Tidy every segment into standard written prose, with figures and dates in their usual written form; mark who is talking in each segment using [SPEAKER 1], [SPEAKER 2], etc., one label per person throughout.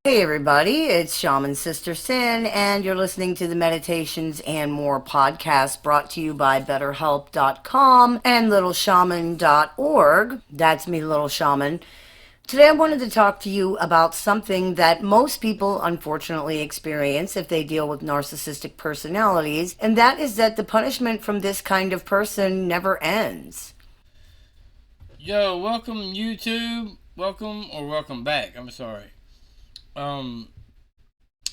[SPEAKER 1] Hey everybody, it's Shaman Sister Sin, and you're listening to the Meditations and More podcast brought to you by BetterHelp.com and LittleShaman.org. That's me, Little Shaman. Today I wanted to talk to you about something that most people unfortunately experience if they deal with narcissistic personalities, and that is that the punishment from this kind of person never ends.
[SPEAKER 2] Yo, welcome YouTube. Welcome back. I'm sorry. Um,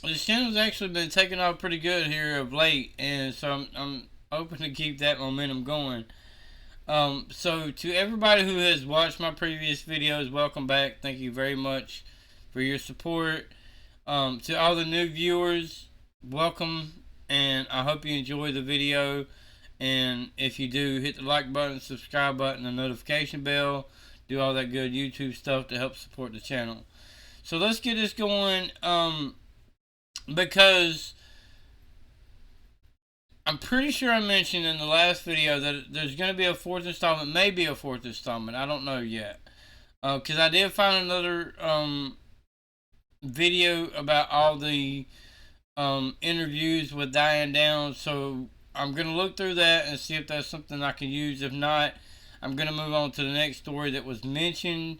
[SPEAKER 2] this channel's actually been taking off pretty good here of late, and so I'm hoping to keep that momentum going. So to everybody who has watched my previous videos, welcome back. Thank you very much for your support. To all the new viewers, welcome, and I hope you enjoy the video. And if you do, hit the like button, subscribe button, the notification bell, do all that good YouTube stuff to help support the channel. So let's get this going, because I'm pretty sure I mentioned in the last video that there's going to be a fourth installment, maybe a fourth installment, I don't know yet. Because I did find another video about all the interviews with Diane Downs, so I'm going to look through that and see if that's something I can use. If not, I'm going to move on to the next story that was mentioned,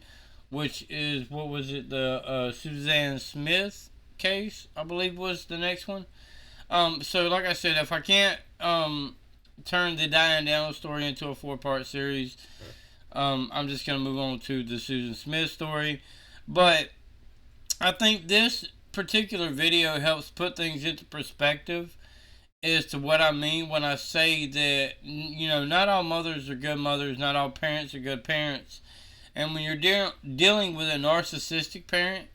[SPEAKER 2] which is, what was it, the Suzanne Smith case, I believe was the next one. So like I said, if I can't turn the Diane Downs story into a 4-part series, I'm just going to move on to the Susan Smith story. But I think this particular video helps put things into perspective as to what I mean when I say that, you know, not all mothers are good mothers, not all parents are good parents. And when you're dealing with a narcissistic parent,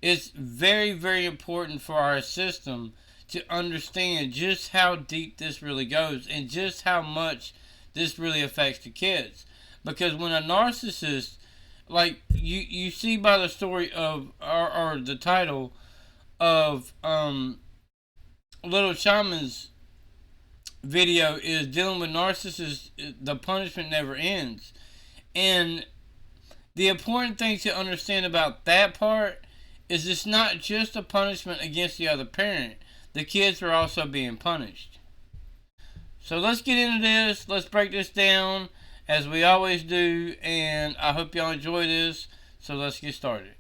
[SPEAKER 2] it's very, very important for our system to understand just how deep this really goes and just how much this really affects the kids. Because when a narcissist, like you see by the story of, or the title of Little Shaman's video is dealing with narcissists, the punishment never ends. And the important thing to understand about that part is it's not just a punishment against the other parent. The kids are also being punished. So let's get into this. Let's break this down as we always do, and I hope y'all enjoy this. So let's get started.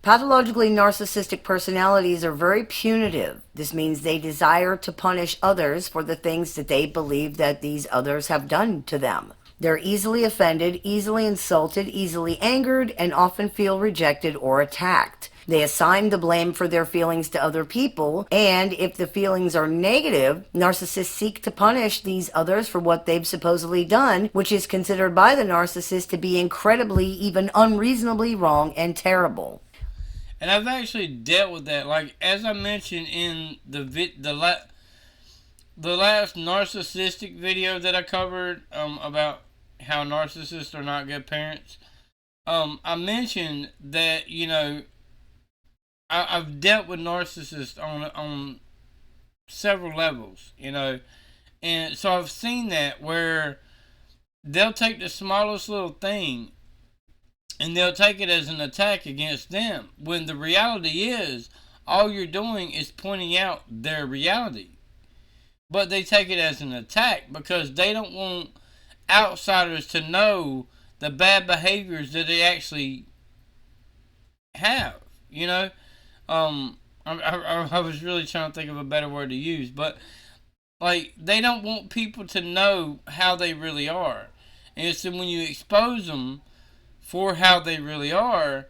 [SPEAKER 1] Pathologically narcissistic personalities are very punitive. This means they desire to punish others for the things that they believe that these others have done to them. They're easily offended, easily insulted, easily angered, and often feel rejected or attacked. They assign the blame for their feelings to other people, and if the feelings are negative, narcissists seek to punish these others for what they've supposedly done, which is considered by the narcissist to be incredibly, even unreasonably wrong and terrible.
[SPEAKER 2] And I've actually dealt with that. Like, as I mentioned in the last narcissistic video that I covered, about how narcissists are not good parents, I mentioned that, you know, I've dealt with narcissists on several levels, you know, and so I've seen that where they'll take the smallest little thing and they'll take it as an attack against them, when the reality is all you're doing is pointing out their reality. But they take it as an attack because they don't want outsiders to know the bad behaviors that they actually have, you know. I was really trying to think of a better word to use, but like, they don't want people to know how they really are. And so when you expose them for how they really are,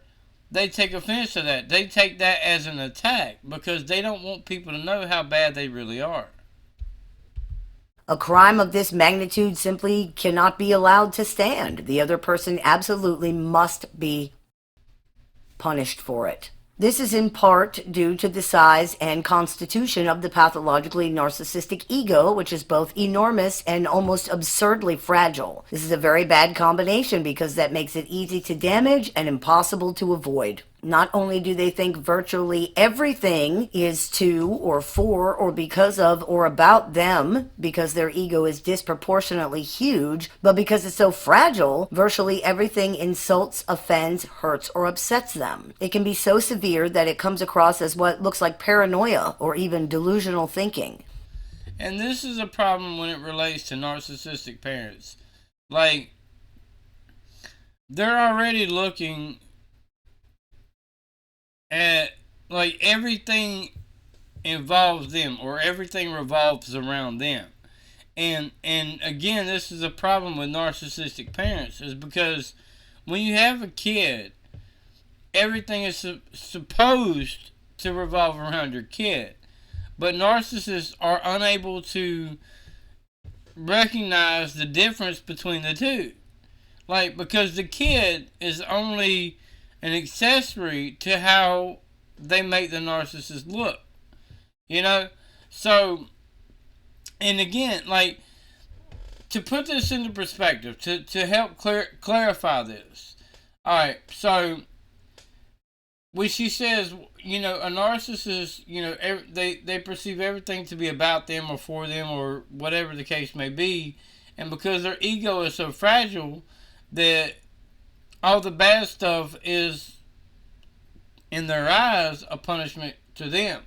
[SPEAKER 2] they take offense to that. They take that as an attack because they don't want people to know how bad they really are.
[SPEAKER 1] A crime of this magnitude simply cannot be allowed to stand. The other person absolutely must be punished for it. This is in part due to the size and constitution of the pathologically narcissistic ego, which is both enormous and almost absurdly fragile. This is a very bad combination because that makes it easy to damage and impossible to avoid. Not only do they think virtually everything is to or for or because of or about them, because their ego is disproportionately huge, but because it's so fragile, virtually everything insults, offends, hurts, or upsets them. It can be so severe that it comes across as what looks like paranoia or even delusional thinking.
[SPEAKER 2] And this is a problem when it relates to narcissistic parents. Like, they're already looking at, like, everything involves them or everything revolves around them. And again, this is a problem with narcissistic parents, is because when you have a kid, everything is supposed to revolve around your kid. But narcissists are unable to recognize the difference between the two. Like, because the kid is only an accessory to how they make the narcissist look. You know? So, and again, like, to put this into perspective, to help clarify this. Alright, so, when she says, a narcissist, they perceive everything to be about them or for them or whatever the case may be. And because their ego is so fragile that all the bad stuff is, in their eyes, a punishment to them.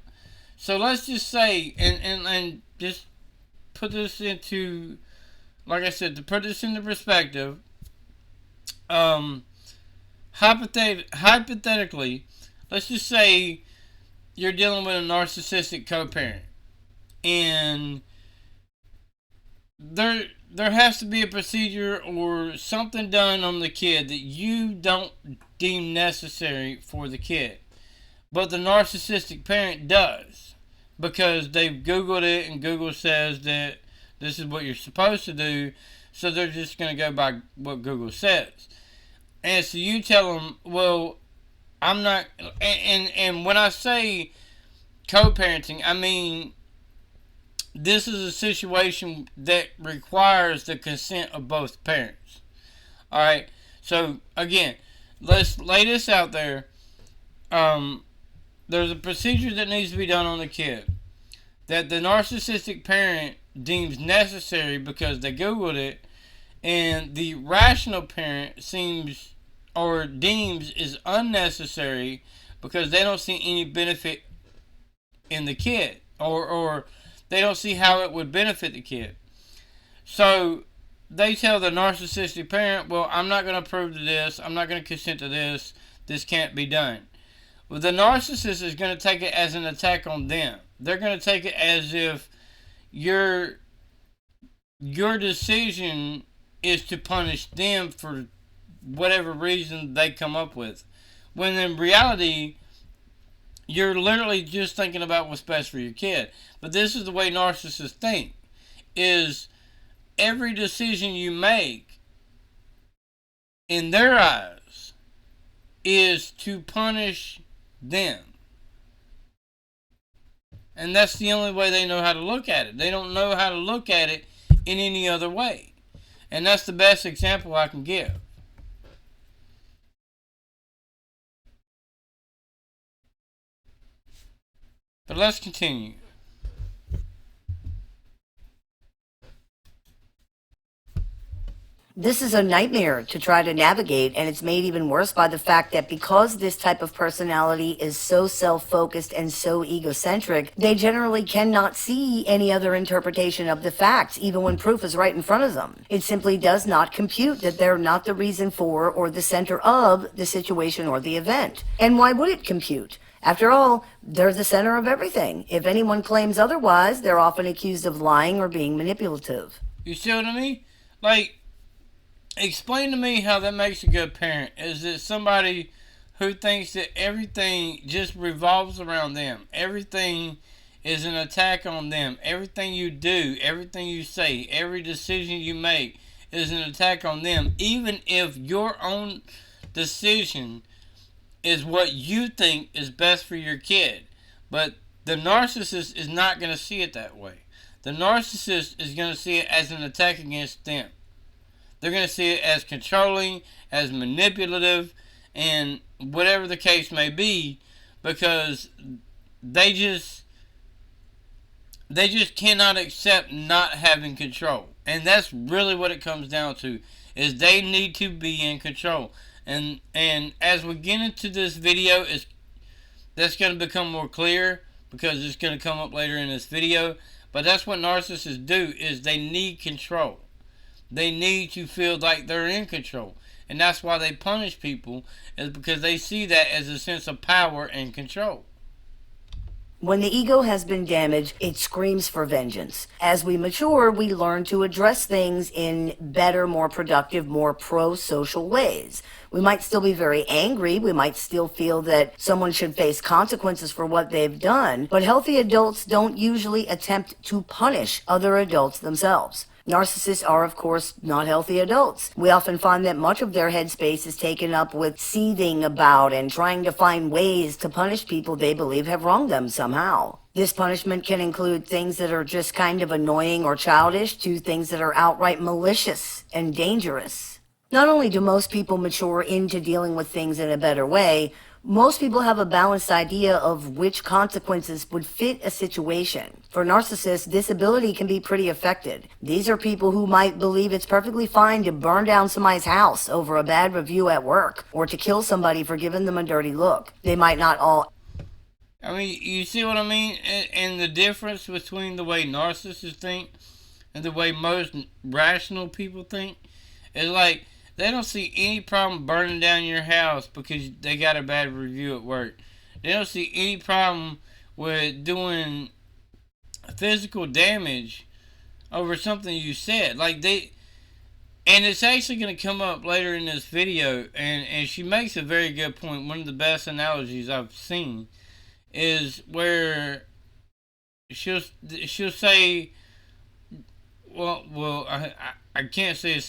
[SPEAKER 2] So let's just say, and just put this into, like I said, to put this into perspective, hypothetically, let's just say you're dealing with a narcissistic co-parent, and there has to be a procedure or something done on the kid that you don't deem necessary for the kid, but the narcissistic parent does, because they've Googled it and Google says that this is what you're supposed to do, so they're just going to go by what Google says. And so you tell them, well, I'm not, and when I say co-parenting, I mean this is a situation that requires the consent of both parents. Alright, so again, let's lay this out there. There's a procedure that needs to be done on the kid that the narcissistic parent deems necessary because they Googled it, and the rational parent seems or deems is unnecessary because they don't see any benefit in the kid, or they don't see how it would benefit the kid. So they tell the narcissistic parent, well, I'm not going to approve to this, I'm not going to consent to this, this can't be done. Well, the narcissist is going to take it as an attack on them. They're going to take it as if your decision is to punish them for whatever reason they come up with. When in reality, you're literally just thinking about what's best for your kid. But this is the way narcissists think, is every decision you make in their eyes is to punish them. And that's the only way they know how to look at it. They don't know how to look at it in any other way. And that's the best example I can give. But let's continue.
[SPEAKER 1] This is a nightmare to try to navigate, and it's made even worse by the fact that because this type of personality is so self-focused and so egocentric, they generally cannot see any other interpretation of the facts, even when proof is right in front of them. It simply does not compute that they're not the reason for or the center of the situation or the event. And why would it compute? After all, they're the center of everything. If anyone claims otherwise, they're often accused of lying or being manipulative.
[SPEAKER 2] You see what I mean? Like, explain to me how that makes a good parent. Is it somebody who thinks that everything just revolves around them? Everything is an attack on them. Everything you do, everything you say, every decision you make is an attack on them. Even if your own decision is what you think is best for your kid. But the narcissist is not going to see it that way. The narcissist is going to see it as an attack against them. They're going to see it as controlling, as manipulative, and whatever the case may be, because they just they just cannot accept not having control. And that's really what it comes down to, is they need to be in control. And as we get into this video, that's going to become more clear, because it's going to come up later in this video. But that's what narcissists do, is they need control. They need to feel like they're in control. And that's why they punish people, is because they see that as a sense of power and control.
[SPEAKER 1] When the ego has been damaged, it screams for vengeance. As we mature, we learn to address things in better, more productive, more pro-social ways. We might still be very angry. We might still feel that someone should face consequences for what they've done. But healthy adults don't usually attempt to punish other adults themselves. Narcissists are, of course, not healthy adults. We often find that much of their headspace is taken up with seething about and trying to find ways to punish people they believe have wronged them somehow. This punishment can include things that are just kind of annoying or childish to things that are outright malicious and dangerous. Not only do most people mature into dealing with things in a better way, most people have a balanced idea of which consequences would fit a situation. For narcissists, this ability can be pretty affected. These are people who might believe it's perfectly fine to burn down somebody's house over a bad review at work, or to kill somebody for giving them a dirty look. They might not all...
[SPEAKER 2] I mean, you see what I mean? And the difference between the way narcissists think and the way most rational people think is like, they don't see any problem burning down your house because they got a bad review at work. They don't see any problem with doing physical damage over something you said. And it's actually going to come up later in this video, and she makes a very good point. One of the best analogies I've seen is where she'll say, well, I can't say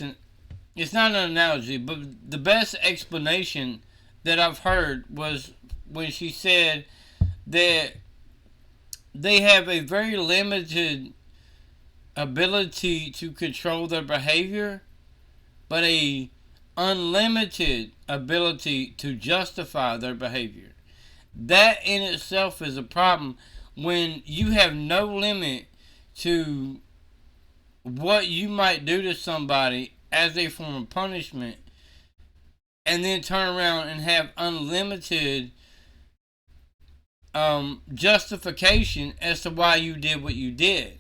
[SPEAKER 2] it's not an analogy, but the best explanation that I've heard was when she said that they have a very limited ability to control their behavior, but a unlimited ability to justify their behavior. That in itself is a problem when you have no limit to what you might do to somebody as a form of punishment, and then turn around and have unlimited justification as to why you did what you did.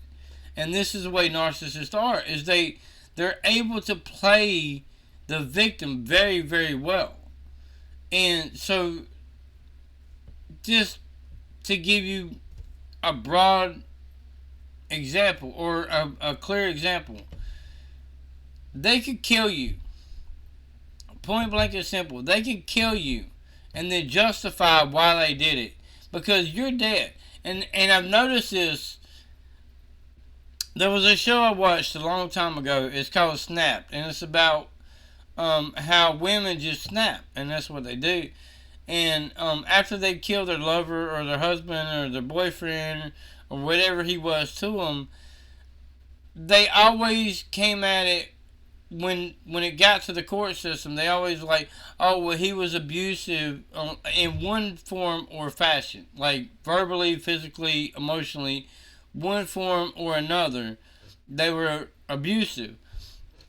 [SPEAKER 2] And this is the way narcissists are, is they're able to play the victim very, very well. And so, just to give you a broad example, or a clear example, they could kill you. Point blank and simple. They can kill you and then justify why they did it, because you're dead. And I've noticed this. There was a show I watched a long time ago. It's called Snapped, and it's about how women just snap, and that's what they do. And after they kill their lover or their husband or their boyfriend or whatever he was to them, they always came at it. When it got to the court system, they always like, oh, well, he was abusive in one form or fashion, like verbally, physically, emotionally, one form or another, they were abusive.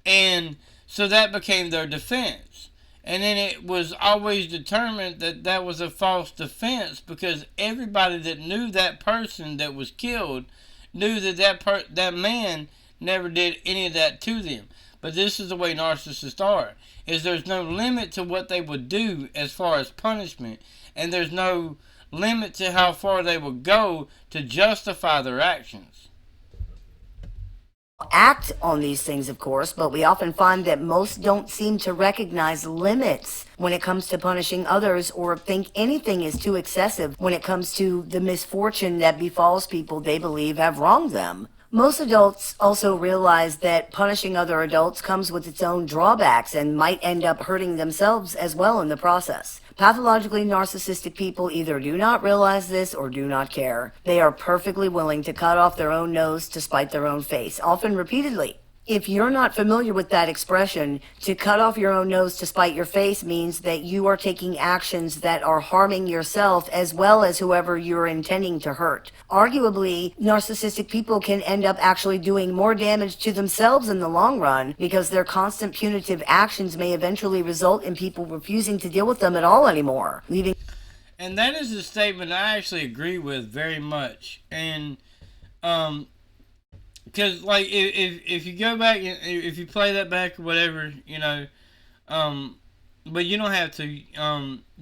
[SPEAKER 2] And so that became their defense. And then it was always determined that that was a false defense, because everybody that knew that person that was killed knew that that man never did any of that to them. But this is the way narcissists are, is there's no limit to what they would do as far as punishment, and there's no limit to how far they will go to justify their actions.
[SPEAKER 1] Act on these things, of course, but we often find that most don't seem to recognize limits when it comes to punishing others, or think anything is too excessive when it comes to the misfortune that befalls people they believe have wronged them. Most adults also realize that punishing other adults comes with its own drawbacks and might end up hurting themselves as well in the process. Pathologically narcissistic people either do not realize this or do not care. They are perfectly willing to cut off their own nose to spite their own face, often repeatedly. If you're not familiar with that expression, to cut off your own nose to spite your face means that you are taking actions that are harming yourself as well as whoever you're intending to hurt. Arguably, narcissistic people can end up actually doing more damage to themselves in the long run because their constant punitive actions may eventually result in people refusing to deal with them at all anymore, leaving.
[SPEAKER 2] And that is a statement I actually agree with very much. And um, because like if you go back and if you play that back or whatever, um, but you don't have to,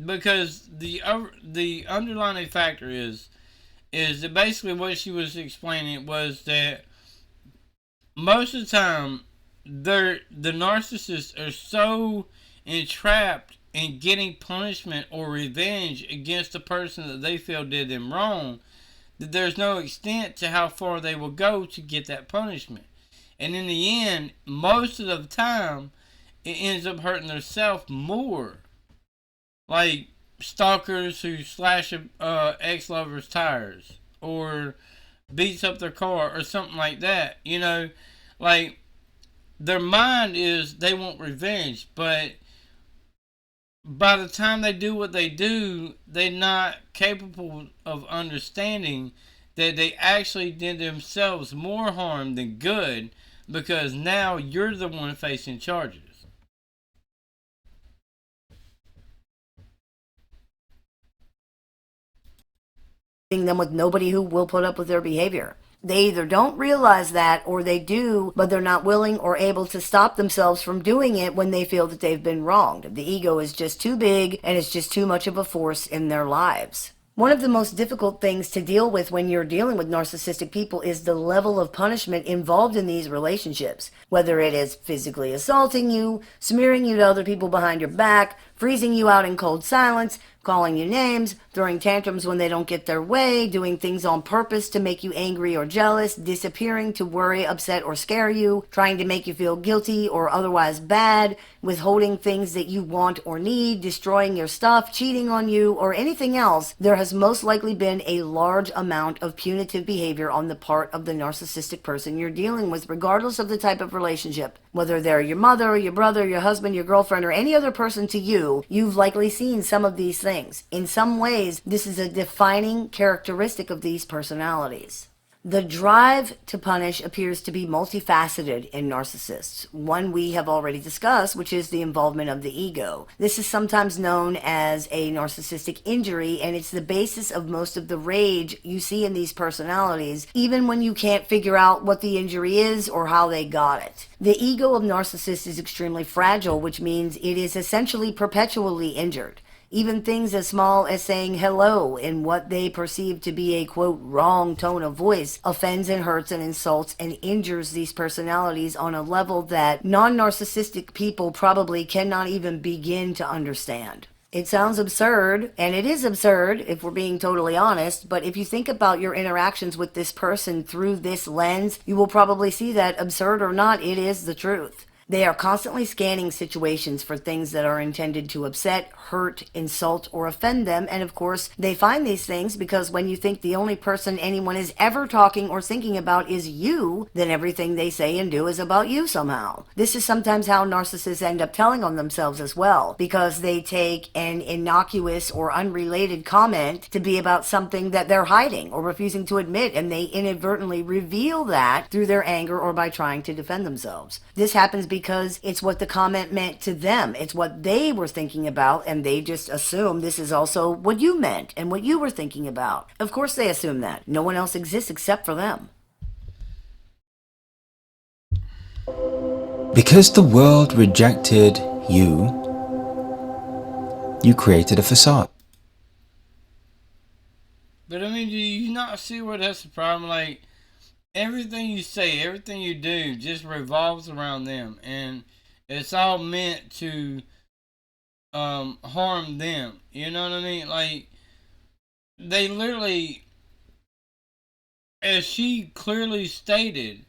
[SPEAKER 2] because the underlying factor is that basically what she was explaining was that most of the time the narcissists are so entrapped in getting punishment or revenge against the person that they feel did them wrong that there's no extent to how far they will go to get that punishment. And in the end, most of the time, it ends up hurting themselves more. Like stalkers who slash ex-lovers' tires or beats up their car or something like that. Like their mind is they want revenge, but by the time they do what they do, they're not capable of understanding that they actually did themselves more harm than good because now you're the one facing charges.
[SPEAKER 1] Them with nobody who will put up with their behavior. They either don't realize that or they do, but they're not willing or able to stop themselves from doing it when they feel that they've been wronged. The ego is just too big and it's just too much of a force in their lives. One of the most difficult things to deal with when you're dealing with narcissistic people is the level of punishment involved in these relationships. Whether it is physically assaulting you, smearing you to other people behind your back, freezing you out in cold silence, calling you names, throwing tantrums when they don't get their way, doing things on purpose to make you angry or jealous, disappearing to worry, upset, or scare you, trying to make you feel guilty or otherwise bad, withholding things that you want or need, destroying your stuff, cheating on you, or anything else, there has most likely been a large amount of punitive behavior on the part of the narcissistic person you're dealing with, regardless of the type of relationship. Whether they're your mother, your brother, your husband, your girlfriend, or any other person to you, you've likely seen some of these things. In some ways, this is a defining characteristic of these personalities. The drive to punish appears to be multifaceted in narcissists. One we have already discussed, which is the involvement of the ego. This is sometimes known as a narcissistic injury, and it's the basis of most of the rage you see in these personalities, even when you can't figure out what the injury is or how they got it. The ego of narcissists is extremely fragile, which means it is essentially perpetually injured. Even things as small as saying hello in what they perceive to be a quote wrong tone of voice offends and hurts and insults and injures these personalities on a level that non-narcissistic people probably cannot even begin to understand. It sounds absurd, and it is absurd if we're being totally honest, but if you think about your interactions with this person through this lens, you will probably see that, absurd or not, it is the truth. They are constantly scanning situations for things that are intended to upset, hurt, insult, or offend them, and of course, they find these things because when you think the only person anyone is ever talking or thinking about is you, then everything they say and do is about you somehow. This is sometimes how narcissists end up telling on themselves as well, because they take an innocuous or unrelated comment to be about something that they're hiding or refusing to admit, and they inadvertently reveal that through their anger or by trying to defend themselves. This happens because it's what the comment meant to them. It's what they were thinking about, and they just assume this is also what you meant and what you were thinking about. Of course they assume that. No one else exists except for them.
[SPEAKER 3] Because the world rejected you, you created a facade.
[SPEAKER 2] But I mean, do you not see where that's the problem? Like, everything you say, everything you do just revolves around them. And it's all meant to harm them. You know what I mean? Like, they literally, as she clearly stated,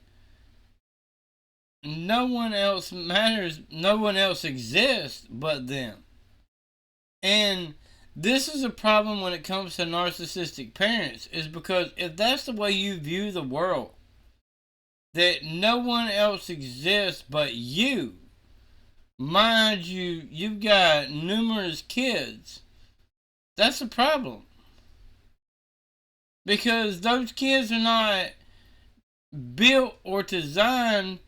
[SPEAKER 2] no one else matters, no one else exists but them. And this is a problem when it comes to narcissistic parents, is because if that's the way you view the world, that no one else exists but you. Mind you, you've got numerous kids. That's a problem. Because those kids are not built or designed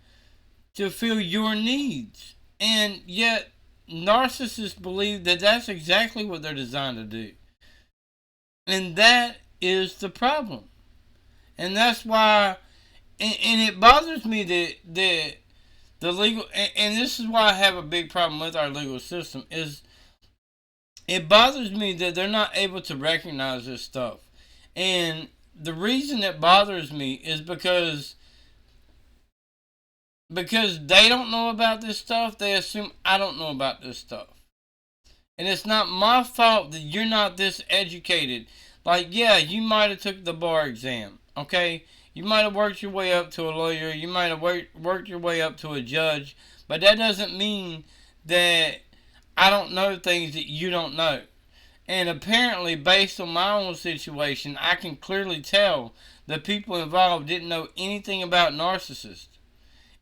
[SPEAKER 2] to fill your needs. And yet, narcissists believe that that's exactly what they're designed to do. And that is the problem. And that's why, and it bothers me that the legal, and this is why I have a big problem with our legal system, is it bothers me that they're not able to recognize this stuff. And the reason it bothers me is because they don't know about this stuff. They assume I don't know about this stuff. And it's not my fault that you're not this educated. Like, yeah, you might have took the bar exam, okay? You might have worked your way up to a lawyer. You might have worked your way up to a judge. But that doesn't mean that I don't know things that you don't know. And apparently, based on my own situation, I can clearly tell the people involved didn't know anything about narcissists.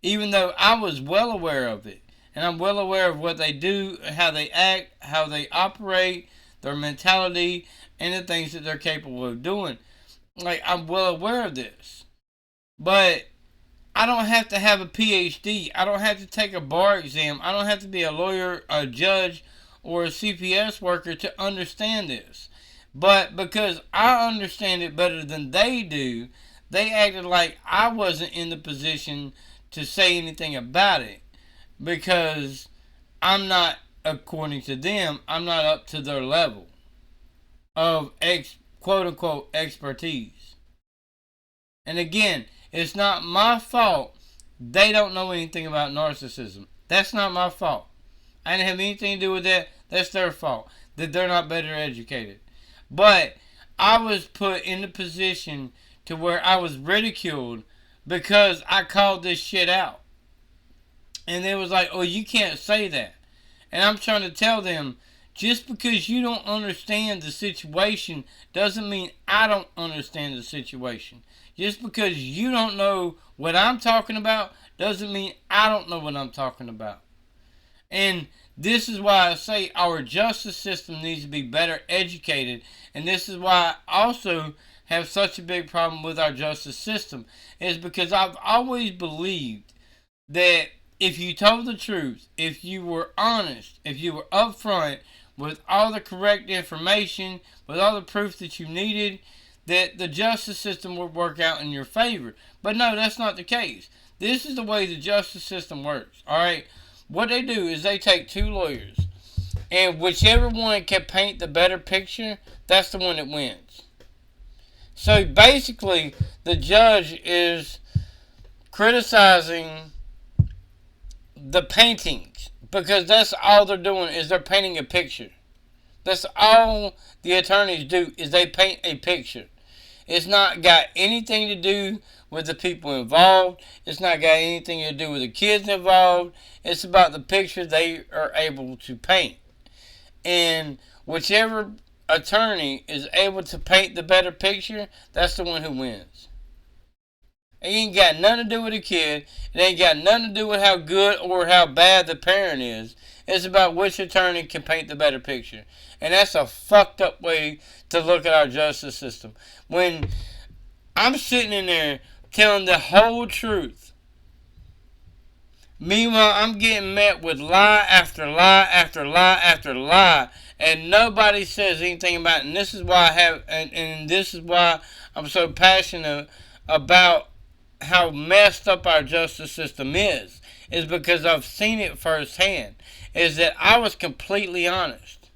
[SPEAKER 2] Even though I was well aware of it. And I'm well aware of what they do, how they act, how they operate, their mentality, and the things that they're capable of doing. Like, I'm well aware of this. But I don't have to have a PhD. I don't have to take a bar exam. I don't have to be a lawyer, a judge, or a CPS worker to understand this. But because I understand it better than they do, they acted like I wasn't in the position to say anything about it. Because I'm not, according to them, I'm not up to their level of quote unquote expertise. And again, it's not my fault they don't know anything about narcissism. That's not my fault. I didn't have anything to do with that. That's their fault. That they're not better educated. But I was put in the position to where I was ridiculed because I called this shit out. And they was like, oh, you can't say that. And I'm trying to tell them, just because you don't understand the situation doesn't mean I don't understand the situation. Just because you don't know what I'm talking about doesn't mean I don't know what I'm talking about. And this is why I say our justice system needs to be better educated. And this is why I also have such a big problem with our justice system. Is because I've always believed that if you told the truth, if you were honest, if you were upfront with all the correct information, with all the proof that you needed, that the justice system would work out in your favor. But no, that's not the case. This is the way the justice system works. Alright? What they do is they take two lawyers, and whichever one can paint the better picture, that's the one that wins. So basically, the judge is criticizing the paintings, because that's all they're doing is they're painting a picture. That's all the attorneys do is they paint a picture. It's not got anything to do with the people involved. It's not got anything to do with the kids involved. It's about the picture they are able to paint. And whichever attorney is able to paint the better picture, that's the one who wins. It ain't got nothing to do with the kid. It ain't got nothing to do with how good or how bad the parent is. It's about which attorney can paint the better picture. And that's a fucked up way to look at our justice system. When I'm sitting in there telling the whole truth, meanwhile I'm getting met with lie after lie after lie after lie, and nobody says anything about it. And this is why and this is why I'm so passionate about how messed up our justice system is because I've seen it firsthand. Is that I was completely honest,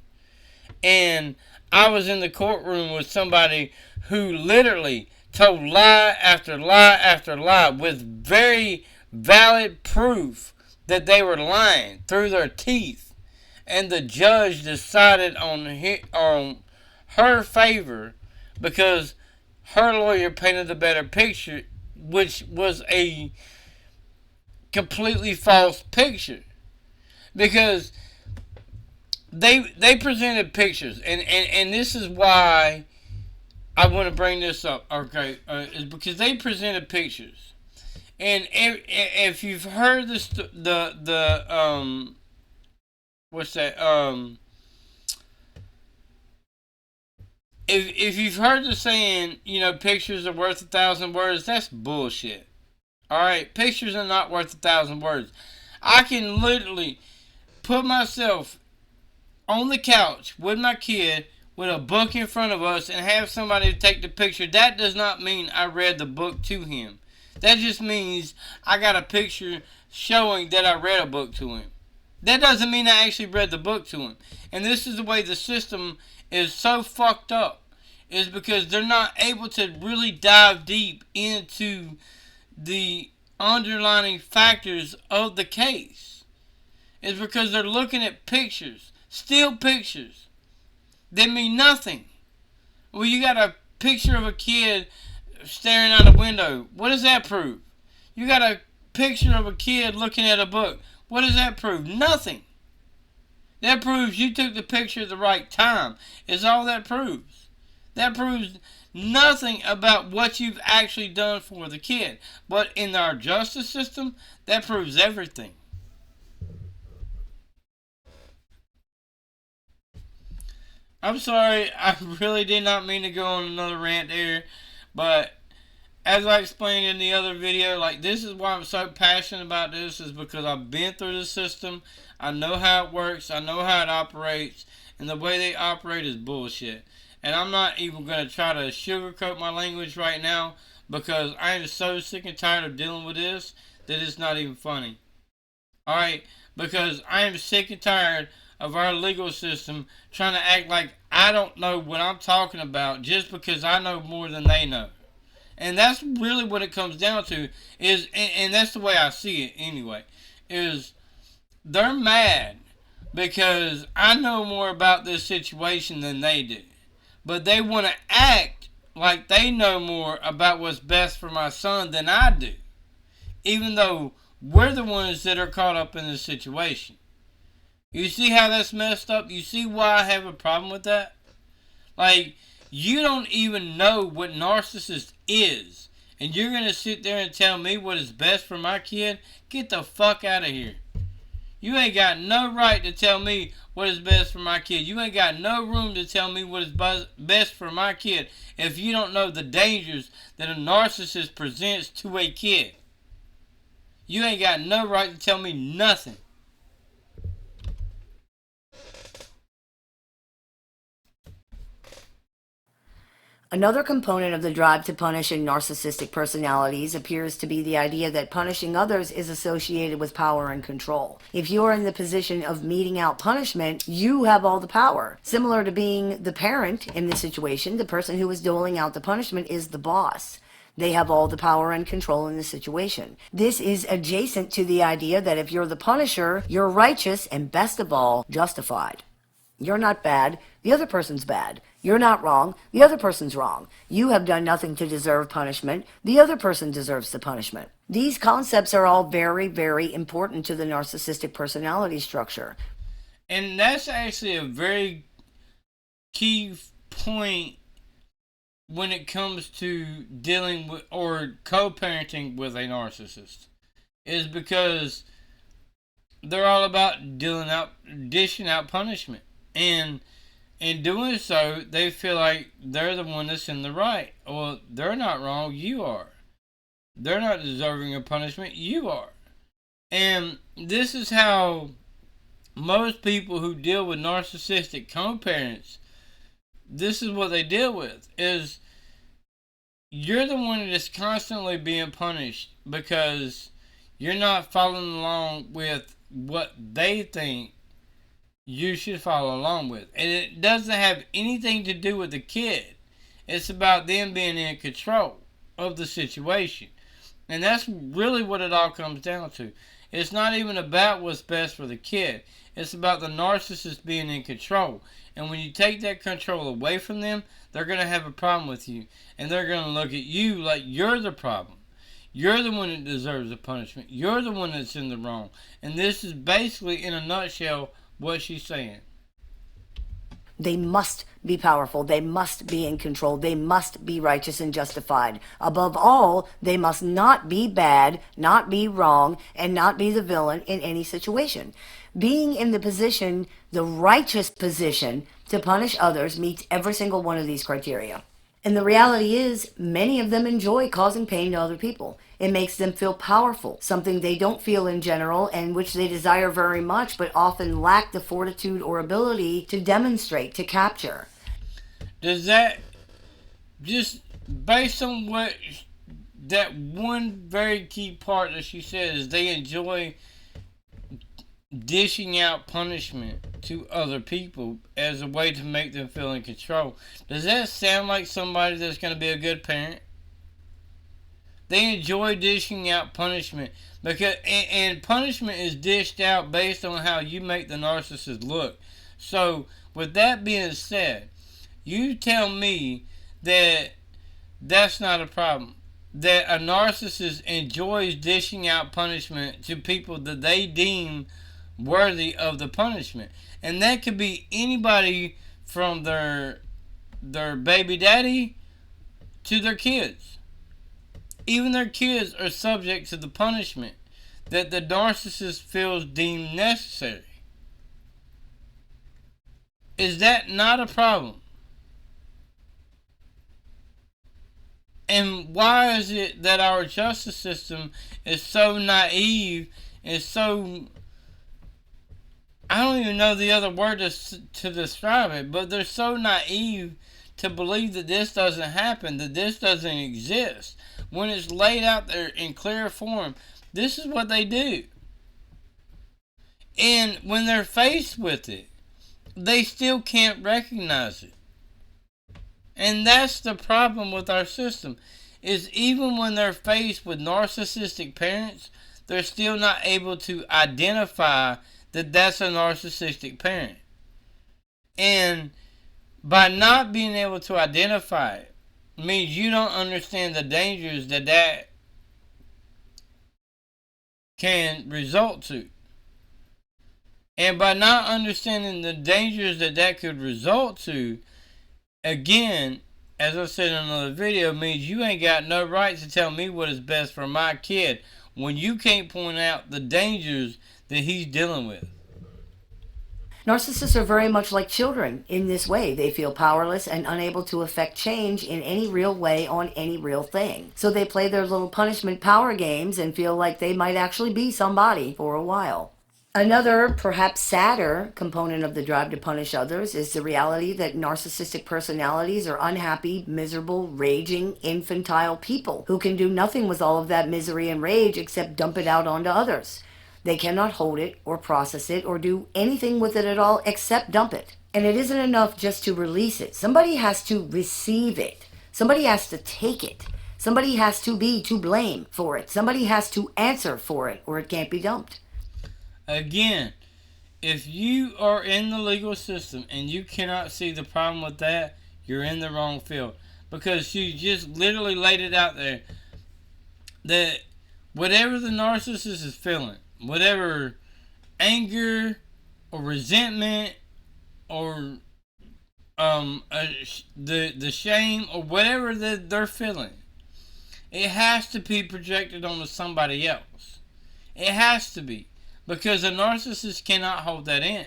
[SPEAKER 2] and I was in the courtroom with somebody who literally told lie after lie after lie with very valid proof that they were lying through their teeth, and the judge decided on her favor because her lawyer painted a better picture, which was a completely false picture. Because they presented pictures, and this is why I want to bring this up, okay, is because they presented pictures. And if you've heard the what's that if you've heard the saying, pictures are worth 1,000 words, that's bullshit. All right, pictures are not worth 1,000 words. I can literally put myself on the couch with my kid with a book in front of us and have somebody take the picture. That does not mean I read the book to him. That just means I got a picture showing that I read a book to him. That doesn't mean I actually read the book to him. And this is the way the system is so fucked up. Is because they're not able to really dive deep into the underlying factors of the case. It's because they're looking at pictures, still pictures, that mean nothing. Well, you got a picture of a kid staring out a window. What does that prove? You got a picture of a kid looking at a book. What does that prove? Nothing. That proves you took the picture at the right time. Is all that proves. That proves nothing about what you've actually done for the kid. But in our justice system, that proves everything. I'm sorry, I really did not mean to go on another rant there, but as I explained in the other video, this is why I'm so passionate about this, is because I've been through the system, I know how it works, I know how it operates, and the way they operate is bullshit. And I'm not even going to try to sugarcoat my language right now, because I am so sick and tired of dealing with this that it's not even funny. Alright? Because I am sick and tired of our legal system trying to act like I don't know what I'm talking about just because I know more than they know. And that's really what it comes down to, is, and that's the way I see it anyway, is they're mad because I know more about this situation than they do. But they want to act like they know more about what's best for my son than I do. Even though we're the ones that are caught up in this situation. You see how that's messed up? You see why I have a problem with that? You don't even know what narcissist is. And you're going to sit there and tell me what is best for my kid? Get the fuck out of here. You ain't got no right to tell me what is best for my kid. You ain't got no room to tell me what is best for my kid if you don't know the dangers that a narcissist presents to a kid. You ain't got no right to tell me nothing.
[SPEAKER 1] Another component of the drive to punish in narcissistic personalities appears to be the idea that punishing others is associated with power and control. If you're in the position of meting out punishment, you have all the power. Similar to being the parent in this situation, the person who is doling out the punishment is the boss. They have all the power and control in the situation. This is adjacent to the idea that if you're the punisher, you're righteous and, best of all, justified. You're not bad, the other person's bad. You're not wrong, the other person's wrong. You have done nothing to deserve punishment, the other person deserves the punishment. These concepts are all very, very important to the narcissistic personality structure.
[SPEAKER 2] And that's actually a very key point when it comes to dealing with or co-parenting with a narcissist, is because they're all about dishing out punishment. And in doing so, they feel like they're the one that's in the right. Well, they're not wrong, you are. They're not deserving of punishment, you are. And this is how most people who deal with narcissistic co-parents, this is what they deal with, is you're the one that's constantly being punished because you're not following along with what they think you should follow along with. And it doesn't have anything to do with the kid. It's about them being in control of the situation. And that's really what it all comes down to. It's not even about what's best for the kid. It's about the narcissist being in control. And when you take that control away from them, they're going to have a problem with you. And they're going to look at you like you're the problem. You're the one that deserves the punishment. You're the one that's in the wrong. And this is basically, in a nutshell, what she's saying.
[SPEAKER 1] They must be powerful. They must be in control. They must be righteous and justified. Above all, they must not be bad, not be wrong, and not be the villain in any situation. Being in the position, the righteous position, to punish others meets every single one of these criteria. And the reality is, many of them enjoy causing pain to other people. It makes them feel powerful, something they don't feel in general and which they desire very much, but often lack the fortitude or ability to demonstrate, to capture.
[SPEAKER 2] Does that, just based on what that one very key part that she said, is they enjoy dishing out punishment to other people as a way to make them feel in control. Does that sound like somebody that's going to be a good parent? They enjoy dishing out punishment because, and punishment is dished out based on how you make the narcissist look. So, with that being said, you tell me that that's not a problem. That a narcissist enjoys dishing out punishment to people that they deem worthy of the punishment. And that could be anybody from their baby daddy to their kids. Even their kids are subject to the punishment that the narcissist feels deemed necessary. Is that not a problem? And why is it that our justice system is so naive and so, I don't even know the other word to describe it, but they're so naive to believe that this doesn't happen, that this doesn't exist. When it's laid out there in clear form, this is what they do. And when they're faced with it, they still can't recognize it. And that's the problem with our system, is even when they're faced with narcissistic parents, they're still not able to identify that that's a narcissistic parent. And by not being able to identify it means you don't understand the dangers that that can result to. And by not understanding the dangers that that could result to, again, as I said in another video, means you ain't got no right to tell me what is best for my kid when you can't point out the dangers that he's dealing with.
[SPEAKER 1] Narcissists are very much like children in this way. They feel powerless and unable to affect change in any real way on any real thing. So they play their little punishment power games and feel like they might actually be somebody for a while. Another, perhaps sadder, component of the drive to punish others is the reality that narcissistic personalities are unhappy, miserable, raging, infantile people who can do nothing with all of that misery and rage except dump it out onto others. They cannot hold it or process it or do anything with it at all except dump it. And it isn't enough just to release it. Somebody has to receive it. Somebody has to take it. Somebody has to be to blame for it. Somebody has to answer for it, or it can't be dumped.
[SPEAKER 2] Again, if you are in the legal system and you cannot see the problem with that, you're in the wrong field. Because she just literally laid it out there that whatever the narcissist is feeling, whatever anger or resentment or the shame or whatever that they're feeling, it has to be projected onto somebody else. It has to be. Because a narcissist cannot hold that in.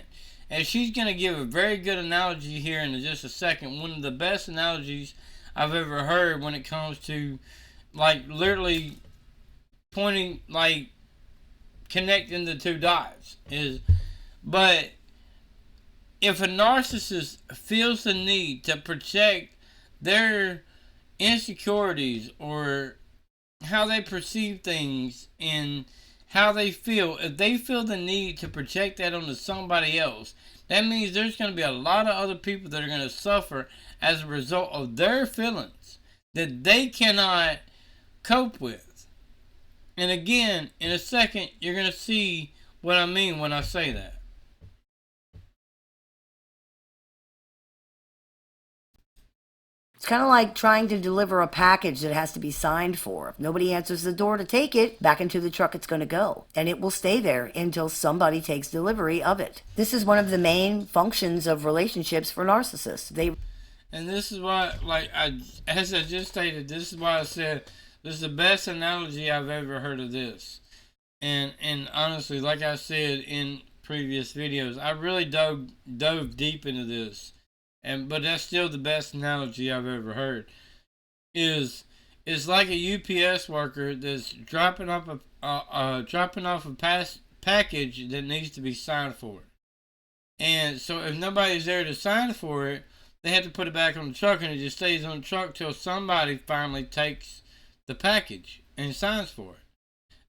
[SPEAKER 2] And she's going to give a very good analogy here in just a second. One of the best analogies I've ever heard when it comes to, like, literally pointing, like, connecting the two dots is, but if a narcissist feels the need to project their insecurities or how they perceive things and how they feel, if they feel the need to project that onto somebody else, that means there's going to be a lot of other people that are going to suffer as a result of their feelings that they cannot cope with. And again, in a second, you're going to see what I mean when I say that.
[SPEAKER 1] It's kind of like trying to deliver a package that has to be signed for. If nobody answers the door to take it, back into the truck it's going to go. And it will stay there until somebody takes delivery of it. This is one of the main functions of relationships for narcissists.
[SPEAKER 2] And this is why, as I just stated, this is why I said this is the best analogy I've ever heard of this. And honestly, like I said in previous videos, I really dove deep into this. But that's still the best analogy I've ever heard. It's like a UPS worker that's dropping off a package that needs to be signed for. And so if nobody's there to sign for it, they have to put it back on the truck, and it just stays on the truck till somebody finally takes the package and signs for it.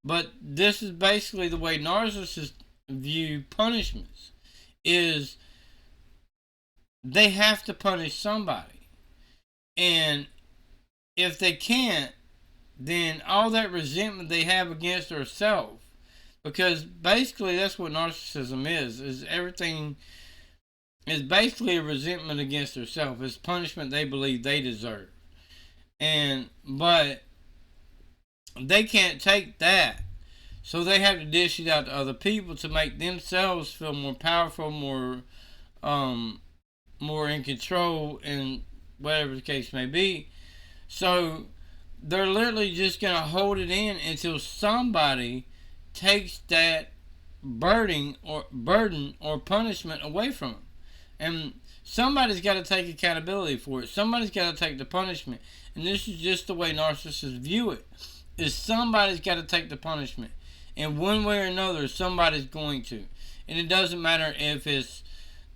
[SPEAKER 2] But this is basically the way narcissists view punishments. Is they have to punish somebody. And if they can't, then all that resentment they have against themselves, because basically that's what narcissism is everything is basically a resentment against themselves. It's punishment they believe they deserve. But they can't take that. So they have to dish it out to other people to make themselves feel more powerful, more in control, and whatever the case may be. So they're literally just going to hold it in until somebody takes that burden or punishment away from them. And somebody's got to take accountability for it. Somebody's got to take the punishment. And this is just the way narcissists view it. Is somebody's got to take the punishment. In one way or another, somebody's going to. And it doesn't matter if it's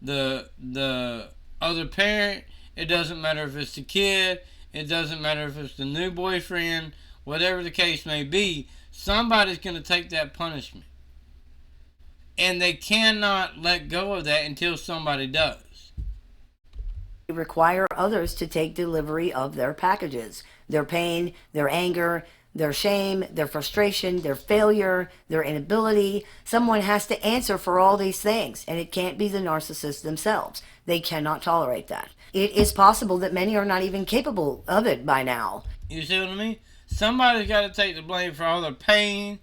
[SPEAKER 2] the other parent. It doesn't matter if it's the kid. It doesn't matter if it's the new boyfriend. Whatever the case may be, somebody's going to take that punishment. And they cannot let go of that until somebody does.
[SPEAKER 1] They require others to take delivery of their packages, their pain, their anger, their shame, their frustration, their failure, their inability. Someone has to answer for all these things, and it can't be the narcissists themselves. They cannot tolerate that. It is possible that many are not even capable of it by now.
[SPEAKER 2] You see what I mean? Somebody's got to take the blame for all their pain,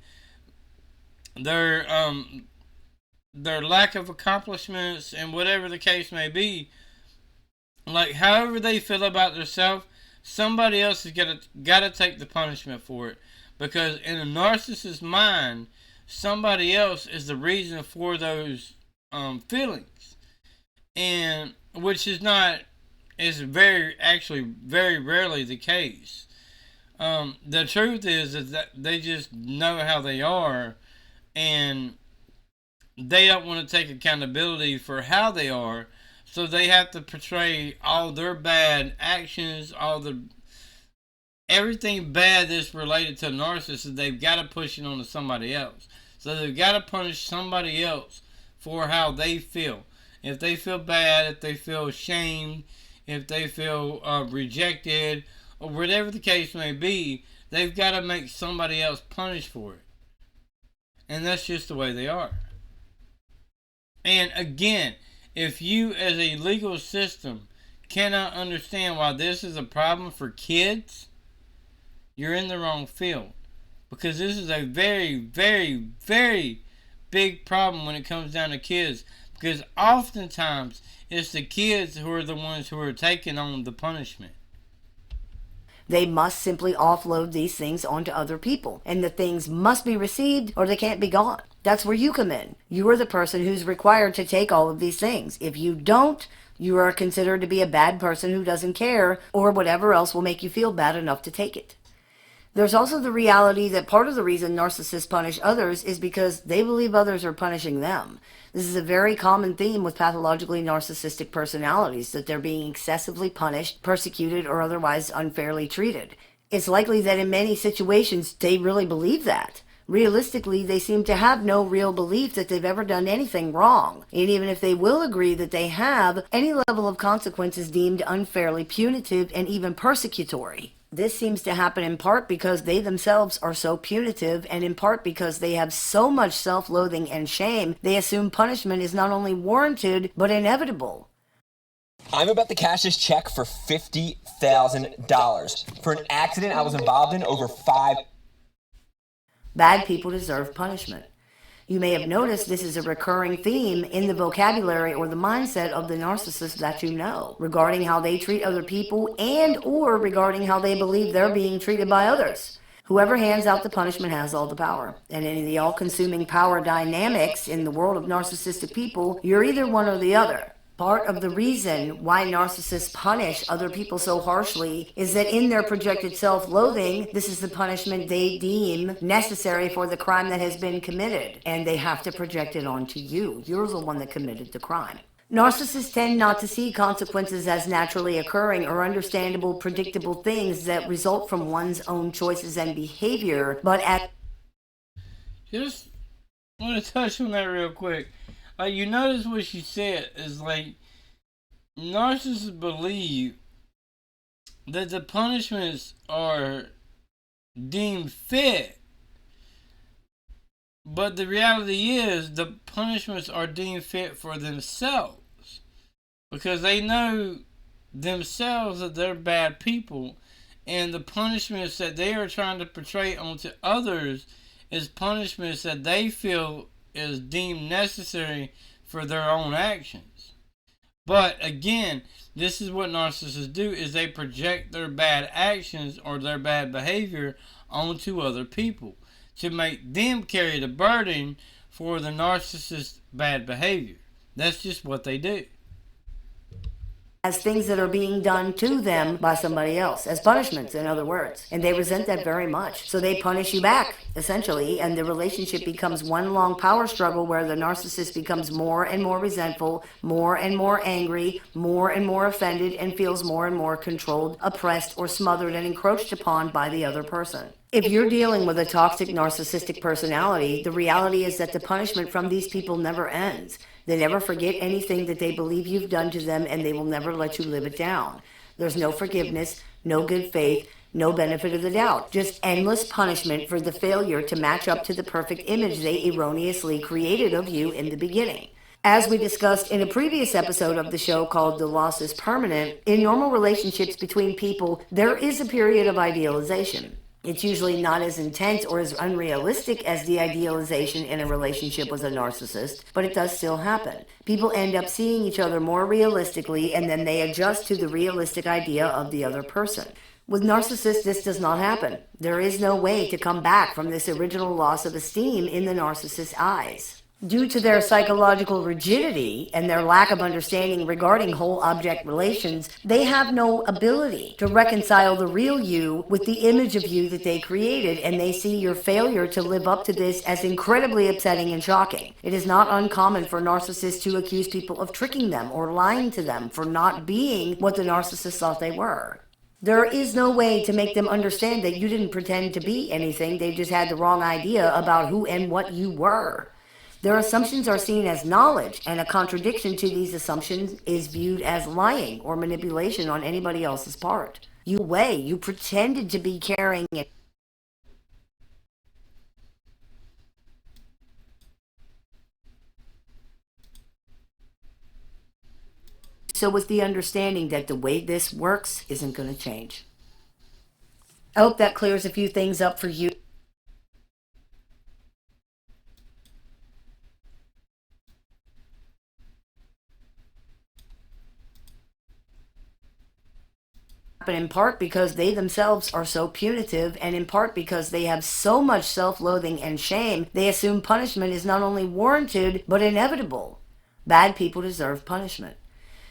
[SPEAKER 2] their lack of accomplishments, and whatever the case may be. Like, however they feel about themselves, somebody else has got to take the punishment for it. Because in a narcissist's mind, somebody else is the reason for those feelings. And which is very rarely the case. The truth is that they just know how they are, and they don't want to take accountability for how they are. So they have to portray all their bad actions, everything bad that's related to a narcissist. They've got to push it onto somebody else. So they've got to punish somebody else for how they feel. If they feel bad, if they feel ashamed, if they feel rejected, or whatever the case may be, they've got to make somebody else punish for it. And that's just the way they are. And again, if you as a legal system cannot understand why this is a problem for kids, you're in the wrong field. Because this is a very, very, very big problem when it comes down to kids. Because oftentimes it's the kids who are the ones who are taking on the punishment.
[SPEAKER 1] They must simply offload these things onto other people. And the things must be received or they can't be gone. That's where you come in. You are the person who's required to take all of these things. If you don't, you are considered to be a bad person who doesn't care, or whatever else will make you feel bad enough to take it. There's also the reality that part of the reason narcissists punish others is because they believe others are punishing them. This is a very common theme with pathologically narcissistic personalities, that they're being excessively punished, persecuted, or otherwise unfairly treated. It's likely that in many situations they really believe that. Realistically, they seem to have no real belief that they've ever done anything wrong. And even if they will agree that they have, any level of consequence is deemed unfairly punitive and even persecutory. This seems to happen in part because they themselves are so punitive, and in part because they have so much self-loathing and shame, they assume punishment is not only warranted, but inevitable.
[SPEAKER 4] I'm about to cash this check for $50,000 for an accident I was involved in over 5.
[SPEAKER 1] Bad people deserve punishment. You may have noticed this is a recurring theme in the vocabulary or the mindset of the narcissist that you know, regarding how they treat other people and or regarding how they believe they're being treated by others. Whoever hands out the punishment has all the power. And in the all-consuming power dynamics in the world of narcissistic people, you're either one or the other. Part of the reason why narcissists punish other people so harshly is that in their projected self-loathing, this is the punishment they deem necessary for the crime that has been committed, and they have to project it onto you. You're the one that committed the crime. Narcissists tend not to see consequences as naturally occurring or understandable, predictable things that result from one's own choices and behavior, but at...
[SPEAKER 2] Just want to touch on that real quick. Like, you notice what she said is like, narcissists believe that the punishments are deemed fit, but the reality is the punishments are deemed fit for themselves because they know themselves that they're bad people, and the punishments that they are trying to portray onto others is punishments that they feel is deemed necessary for their own actions. But again, this is what narcissists do, is they project their bad actions or their bad behavior onto other people to make them carry the burden for the narcissist's bad behavior. That's just what they do.
[SPEAKER 1] As things that are being done to them by somebody else, as punishments, in other words. And they resent that very much. So they punish you back, essentially, and the relationship becomes one long power struggle where the narcissist becomes more and more resentful, more and more angry, more and more offended, and feels more and more controlled, oppressed, or smothered and encroached upon by the other person. If you're dealing with a toxic narcissistic personality, the reality is that the punishment from these people never ends. They never forget anything that they believe you've done to them, and they will never let you live it down. There's no forgiveness, no good faith, no benefit of the doubt. Just endless punishment for the failure to match up to the perfect image they erroneously created of you in the beginning. As we discussed in a previous episode of the show called The Loss is Permanent, in normal relationships between people, there is a period of idealization. It's usually not as intense or as unrealistic as the idealization in a relationship with a narcissist, but it does still happen. People end up seeing each other more realistically, and then they adjust to the realistic idea of the other person. With narcissists, this does not happen. There is no way to come back from this original loss of esteem in the narcissist's eyes. Due to their psychological rigidity and their lack of understanding regarding whole object relations, they have no ability to reconcile the real you with the image of you that they created, and they see your failure to live up to this as incredibly upsetting and shocking. It is not uncommon for narcissists to accuse people of tricking them or lying to them for not being what the narcissist thought they were. There is no way to make them understand that you didn't pretend to be anything. They just had the wrong idea about who and what you were. Their assumptions are seen as knowledge, and a contradiction to these assumptions is viewed as lying or manipulation on anybody else's part. You pretended to be caring and so with the understanding that the way this works isn't going to change. I hope that clears a few things up for you. In part because they themselves are so punitive, and in part because they have so much self-loathing and shame, they assume punishment is not only warranted, but inevitable. Bad people deserve punishment.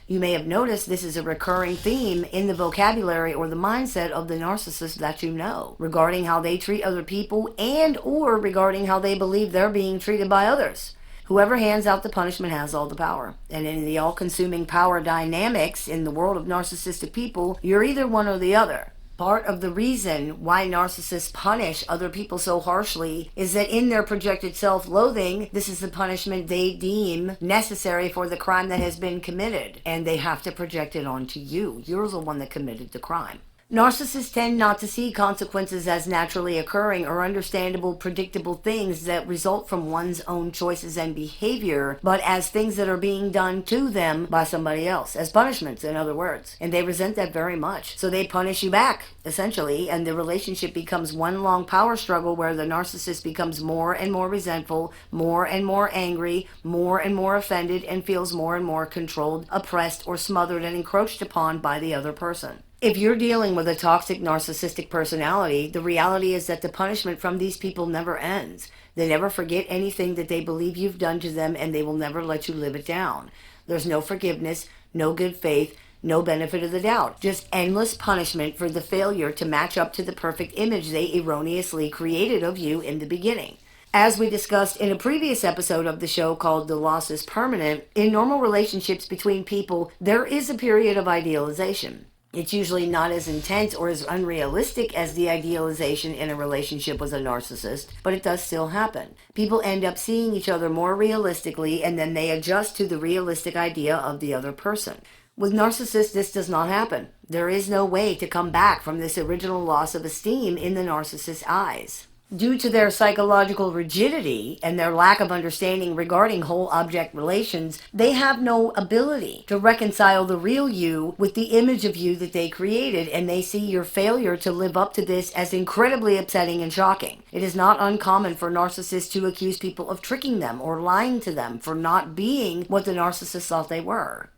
[SPEAKER 1] You may have noticed this is a recurring theme in the vocabulary or the mindset of the narcissist that you know, regarding how they treat other people and or regarding how they believe they're being treated by others. Whoever hands out the punishment has all the power. And in the all-consuming power dynamics in the world of narcissistic people, you're either one or the other. Part of the reason why narcissists punish other people so harshly is that in their projected self-loathing, this is the punishment they deem necessary for the crime that has been committed, and they have to project it onto you. You're the one that committed the crime. Narcissists tend not to see consequences as naturally occurring or understandable, predictable things that result from one's own choices and behavior, but as things that are being done to them by somebody else, as punishments, in other words. And they resent that very much. So they punish you back, essentially, and the relationship becomes one long power struggle where the narcissist becomes more and more resentful, more and more angry, more and more offended, and feels more and more controlled, oppressed, or smothered and encroached upon by the other person. If you're dealing with a toxic narcissistic personality, the reality is that the punishment from these people never ends. They never forget anything that they believe you've done to them, and they will never let you live it down. There's no forgiveness, no good faith, no benefit of the doubt. Just endless punishment for the failure to match up to the perfect image they erroneously created of you in the beginning. As we discussed in a previous episode of the show called The Loss is Permanent, in normal relationships between people, there is a period of idealization. It's usually not as intense or as unrealistic as the idealization in a relationship with a narcissist, but it does still happen. People end up seeing each other more realistically, and then they adjust to the realistic idea of the other person. With narcissists, this does not happen. There is no way to come back from this original loss of esteem in the narcissist's eyes. Due to their psychological rigidity and their lack of understanding regarding whole object relations, they have no ability to reconcile the real you with the image of you that they created, and they see your failure to live up to this as incredibly upsetting and shocking. It is not uncommon for narcissists to accuse people of tricking them or lying to them for not being what the narcissist thought they were.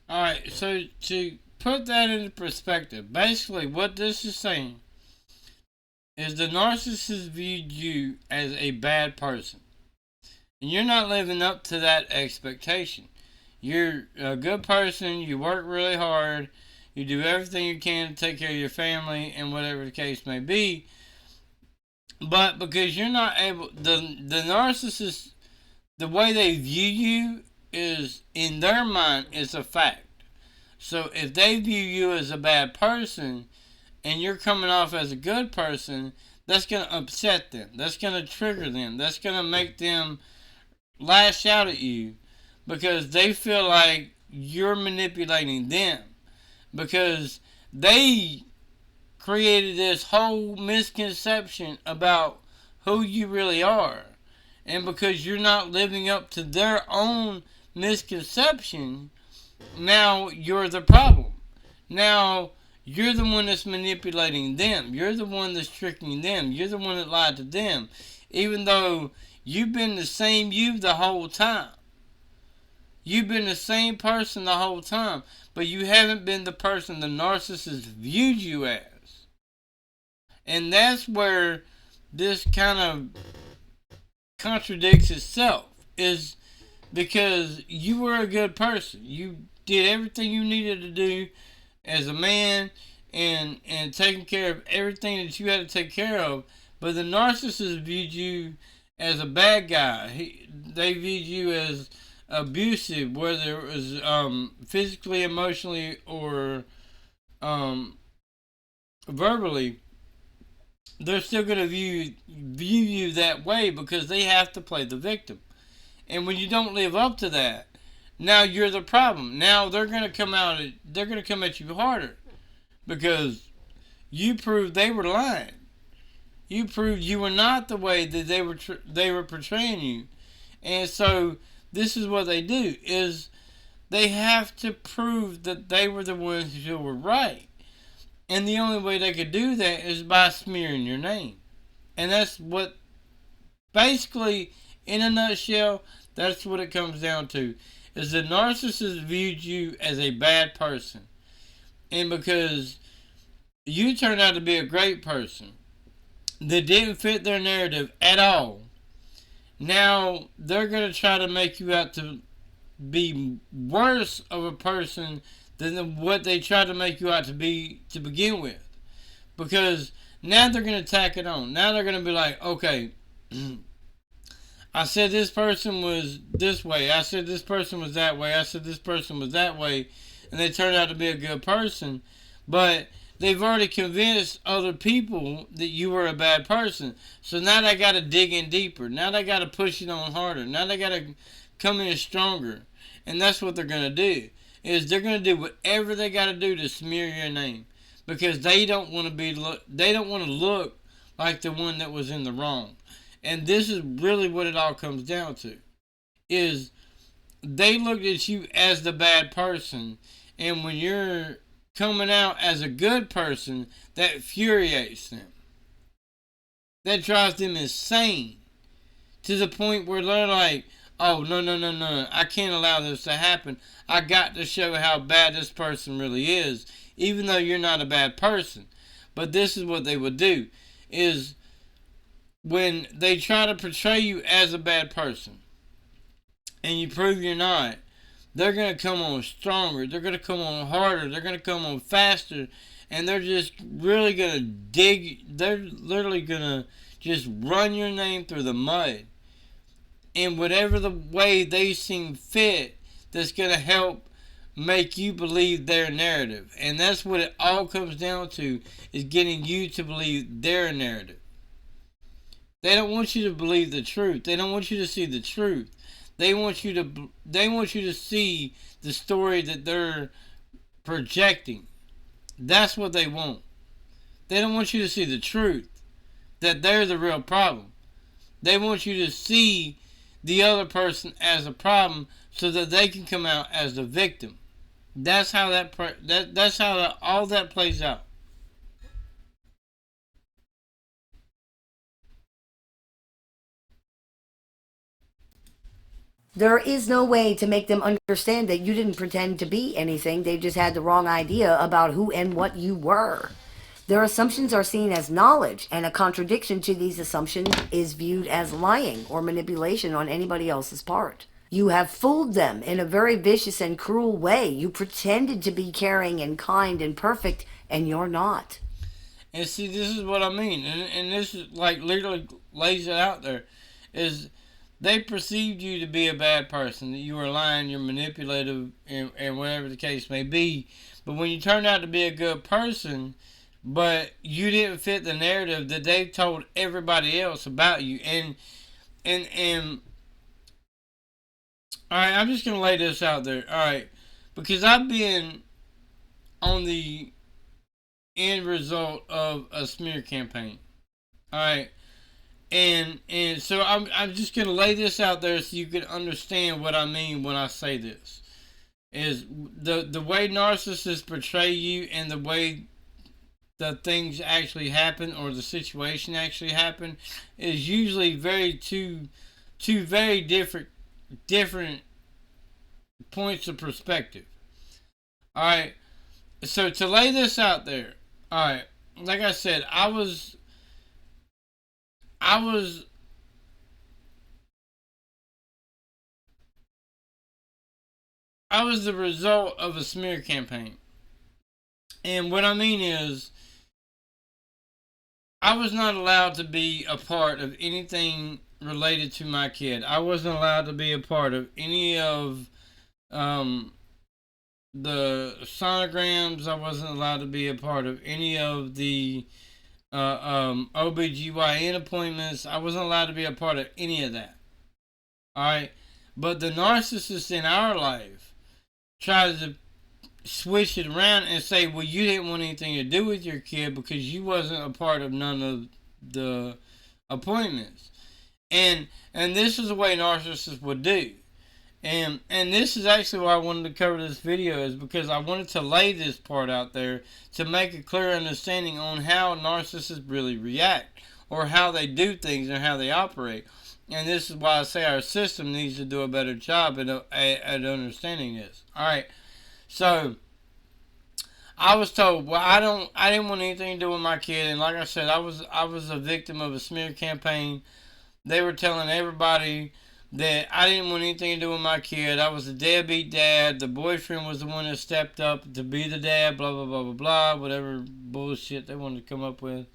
[SPEAKER 2] Alright, so to put that into perspective, basically what this is saying is the narcissist viewed you as a bad person. And you're not living up to that expectation. You're a good person, you work really hard, you do everything you can to take care of your family and whatever the case may be. But because you're not able, the narcissist, the way they view you is, in their mind, is a fact. So if they view you as a bad person, and you're coming off as a good person, that's going to upset them. That's going to trigger them. That's going to make them lash out at you because they feel like you're manipulating them. Because they created this whole misconception about who you really are. And because you're not living up to their own misconception, now you're the problem. Now you're the one that's manipulating them. You're the one that's tricking them. You're the one that lied to them. Even though you've been the same you the whole time. You've been the same person the whole time. But you haven't been the person the narcissist viewed you as. And that's where this kind of contradicts itself. Is because you were a good person. You did everything you needed to do as a man and taking care of everything that you had to take care of. But the narcissist viewed you as a bad guy. They viewed you as abusive, whether it was physically, emotionally, or verbally. They're still going to view you that way because they have to play the victim. And when you don't live up to that, now you're the problem. Now they're going to come at you harder because you proved they were lying. You proved you were not the way that they were portraying you. And so this is what they do, is they have to prove that they were the ones who were right. And the only way they could do that is by smearing your name. And that's what, basically, in a nutshell, that's what it comes down to. Is the narcissist viewed you as a bad person. And because you turned out to be a great person that didn't fit their narrative at all, now they're going to try to make you out to be worse of a person than what they tried to make you out to be to begin with. Because now they're going to tack it on. Now they're going to be like, okay, I said this person was this way. I said this person was that way. I said this person was that way. And they turned out to be a good person. But they've already convinced other people that you were a bad person. So now they got to dig in deeper. Now they got to push it on harder. Now they got to come in stronger. And that's what they're going to do. Is they're going to do whatever they got to do to smear your name. because they don't want to look like the one that was in the wrong. And this is really what it all comes down to, is they looked at you as the bad person, and when you're coming out as a good person, that infuriates them. That drives them insane, to the point where they're like, oh, no, I can't allow this to happen. I got to show how bad this person really is, even though you're not a bad person. But this is what they would do, is when they try to portray you as a bad person, and you prove you're not, they're going to come on stronger, they're going to come on harder, they're going to come on faster, and they're just really going to they're literally going to just run your name through the mud in whatever the way they seem fit, that's going to help make you believe their narrative. And that's what it all comes down to, is getting you to believe their narrative. They don't want you to believe the truth. They don't want you to see the truth. They want you to see the story that they're projecting. That's what they want. They don't want you to see the truth, that they're the real problem. They want you to see the other person as a problem so that they can come out as the victim. That's how all that plays out.
[SPEAKER 1] There is no way to make them understand that you didn't pretend to be anything. They just had the wrong idea about who and what you were. Their assumptions are seen as knowledge, and a contradiction to these assumptions is viewed as lying or manipulation on anybody else's part. You have fooled them in a very vicious and cruel way. You pretended to be caring and kind and perfect, and you're not.
[SPEAKER 2] And see, this is what I mean, and this is like literally lays it out there, is they perceived you to be a bad person, that you were lying, you're manipulative, and whatever the case may be. But when you turn out to be a good person, but you didn't fit the narrative that they told everybody else about you, and all right, I'm just gonna lay this out there, all right, because I've been on the end result of a smear campaign, all right. And so I'm just going to lay this out there so you can understand what I mean when I say this. Is the way narcissists portray you, and the way the things actually happen, or the situation actually happen, is usually two very different points of perspective. Alright, so to lay this out there, alright, like I said, I was the result of a smear campaign. And what I mean is, I was not allowed to be a part of anything related to my kid. I wasn't allowed to be a part of any of the sonograms. I wasn't allowed to be a part of any of the OBGYN appointments. I wasn't allowed to be a part of any of that. Alright? But the narcissist in our life tries to switch it around and say, well, you didn't want anything to do with your kid because you wasn't a part of none of the appointments. And this is the way narcissists would do. And this is actually why I wanted to cover this video, is because I wanted to lay this part out there to make a clear understanding on how narcissists really react, or how they do things, or how they operate. And this is why I say our system needs to do a better job at understanding this. Alright, so I was told, well, I didn't want anything to do with my kid, and like I said, I was a victim of a smear campaign. They were telling everybody that I didn't want anything to do with my kid. I was a deadbeat dad. The boyfriend was the one that stepped up to be the dad, blah, blah, blah, blah, blah, whatever bullshit they wanted to come up with.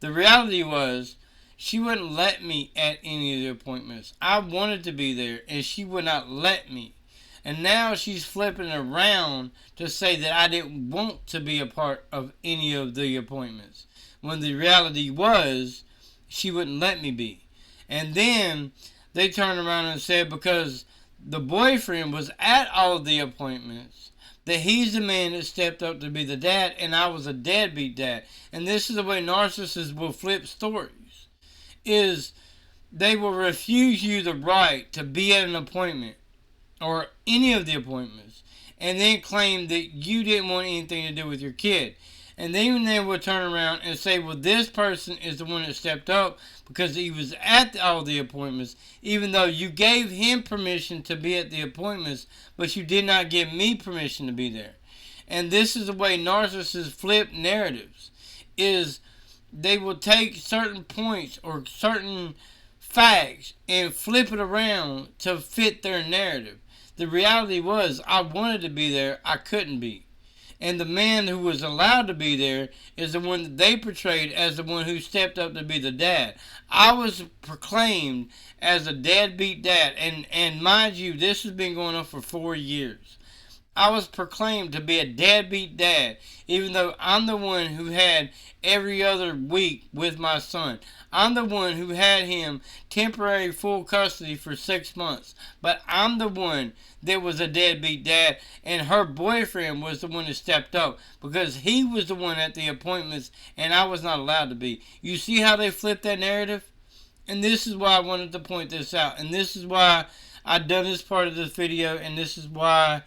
[SPEAKER 2] The reality was, she wouldn't let me at any of the appointments. I wanted to be there, and she would not let me. And now she's flipping around to say that I didn't want to be a part of any of the appointments, when the reality was, she wouldn't let me be. And then they turned around and said because the boyfriend was at all the appointments, that he's the man that stepped up to be the dad, and I was a deadbeat dad. And this is the way narcissists will flip stories, is they will refuse you the right to be at an appointment or any of the appointments, and then claim that you didn't want anything to do with your kid. And then they will turn around and say, well, this person is the one that stepped up because he was at all the appointments, even though you gave him permission to be at the appointments, but you did not give me permission to be there. And this is the way narcissists flip narratives, is they will take certain points or certain facts and flip it around to fit their narrative. The reality was, I wanted to be there, I couldn't be. And the man who was allowed to be there is the one that they portrayed as the one who stepped up to be the dad. I was proclaimed as a deadbeat dad. And mind you, this has been going on for 4 years. I was proclaimed to be a deadbeat dad, even though I'm the one who had every other week with my son. I'm the one who had him temporary full custody for 6 months. But I'm the one that was a deadbeat dad, and her boyfriend was the one that stepped up because he was the one at the appointments and I was not allowed to be. You see how they flip that narrative? And this is why I wanted to point this out. And this is why I've done this part of this video, and this is why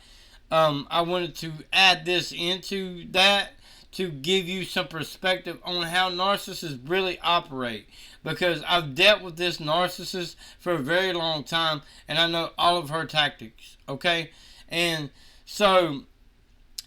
[SPEAKER 2] I wanted to add this into that to give you some perspective on how narcissists really operate. Because I've dealt with this narcissist for a very long time, and I know all of her tactics, okay? And so,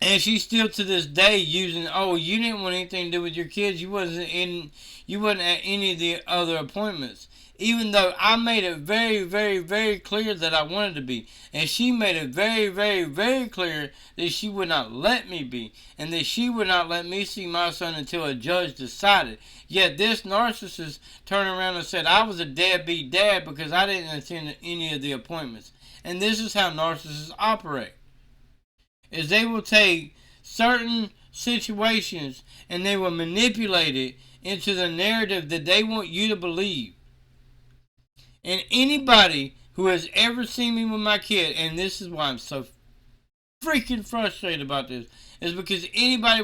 [SPEAKER 2] and she's still to this day using, oh, you didn't want anything to do with your kids, you wasn't at any of the other appointments. Even though I made it very, very, very clear that I wanted to be. And she made it very, very, very clear that she would not let me be. And that she would not let me see my son until a judge decided. Yet this narcissist turned around and said I was a deadbeat dad because I didn't attend any of the appointments. And this is how narcissists operate. Is they will take certain situations and they will manipulate it into the narrative that they want you to believe. And anybody who has ever seen me with my kid, and this is why I'm so freaking frustrated about this, is because anybody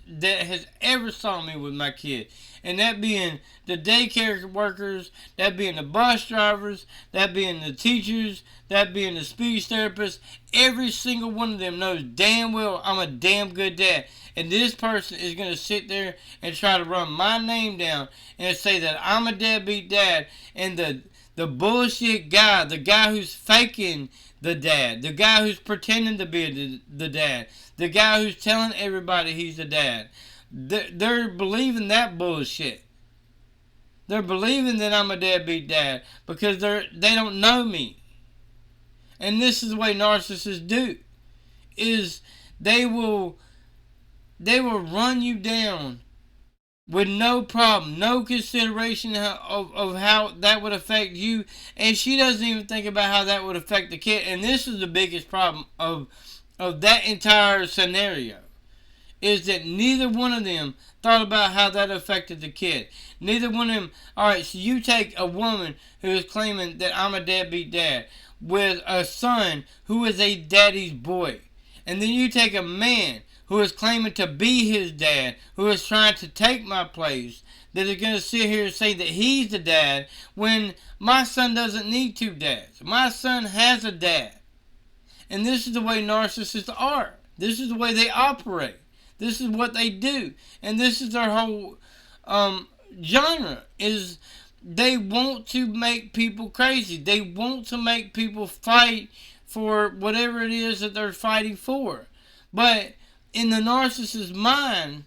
[SPEAKER 2] that has ever saw me with my kid, and that being the daycare workers, that being the bus drivers, that being the teachers, that being the speech therapists, every single one of them knows damn well I'm a damn good dad. And this person is going to sit there and try to run my name down and say that I'm a deadbeat dad, and the bullshit guy, the guy who's faking the dad, the guy who's pretending to be the dad, the guy who's telling everybody he's the dad, they're believing that bullshit. They're believing that I'm a deadbeat dad because they don't know me. And this is the way narcissists do, is they will run you down with no problem, no consideration of how that would affect you. And she doesn't even think about how that would affect the kid. And this is the biggest problem of that entire scenario, is that neither one of them thought about how that affected the kid. Neither one of them. Alright, so you take a woman who is claiming that I'm a deadbeat dad with a son who is a daddy's boy. And then you take a man who is claiming to be his dad, who is trying to take my place, that is going to sit here and say that he's the dad when my son doesn't need two dads. My son has a dad. And this is the way narcissists are. This is the way they operate. This is what they do. And this is their whole genre, is they want to make people crazy. They want to make people fight for whatever it is that they're fighting for. But in the narcissist's mind,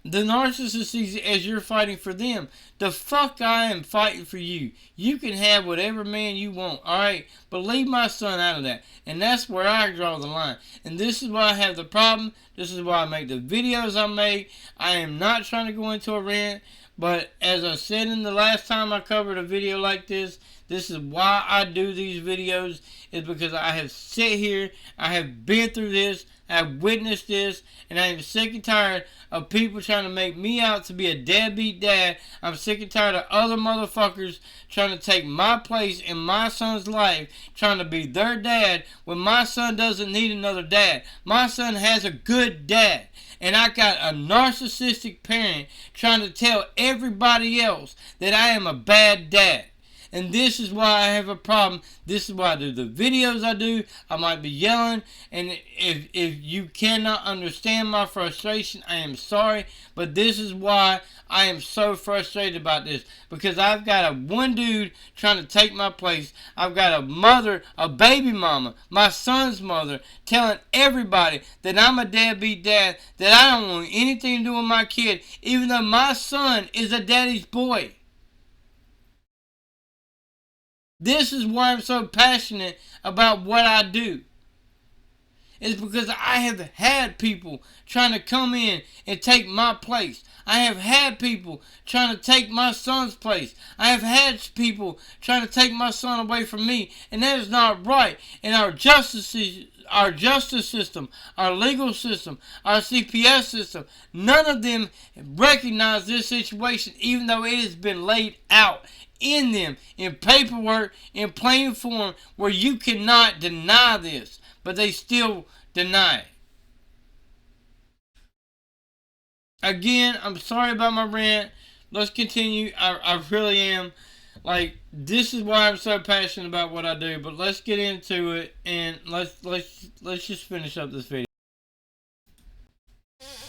[SPEAKER 2] the narcissist sees it as you're fighting for them. The fuck I am fighting for you. You can have whatever man you want, alright? But leave my son out of that. And that's where I draw the line. And this is why I have the problem. This is why I make the videos I make. I am not trying to go into a rant. But as I said in the last time I covered a video like this is why I do these videos, is because I have sat here, I have been through this, I've witnessed this, and I am sick and tired of people trying to make me out to be a deadbeat dad. I'm sick and tired of other motherfuckers trying to take my place in my son's life, trying to be their dad when my son doesn't need another dad. My son has a good dad. And I got a narcissistic parent trying to tell everybody else that I am a bad dad. And this is why I have a problem. This is why I do the videos I do. I might be yelling. And if you cannot understand my frustration, I am sorry. But this is why I am so frustrated about this. Because I've got one dude trying to take my place. I've got a mother, a baby mama, my son's mother, telling everybody that I'm a deadbeat dad, that I don't want anything to do with my kid, even though my son is a daddy's boy. This is why I'm so passionate about what I do. It's because I have had people trying to come in and take my place. I have had people trying to take my son's place. I have had people trying to take my son away from me. And that is not right. And our justice system, our legal system, our CPS system, none of them recognize this situation, even though it has been laid out in them, in paperwork, in plain form, where you cannot deny this, but they still deny it. Again, I'm sorry about my rant. Let's continue. I really am. Like, this is why I'm so passionate about what I do, but let's get into it, and let's just finish up this video.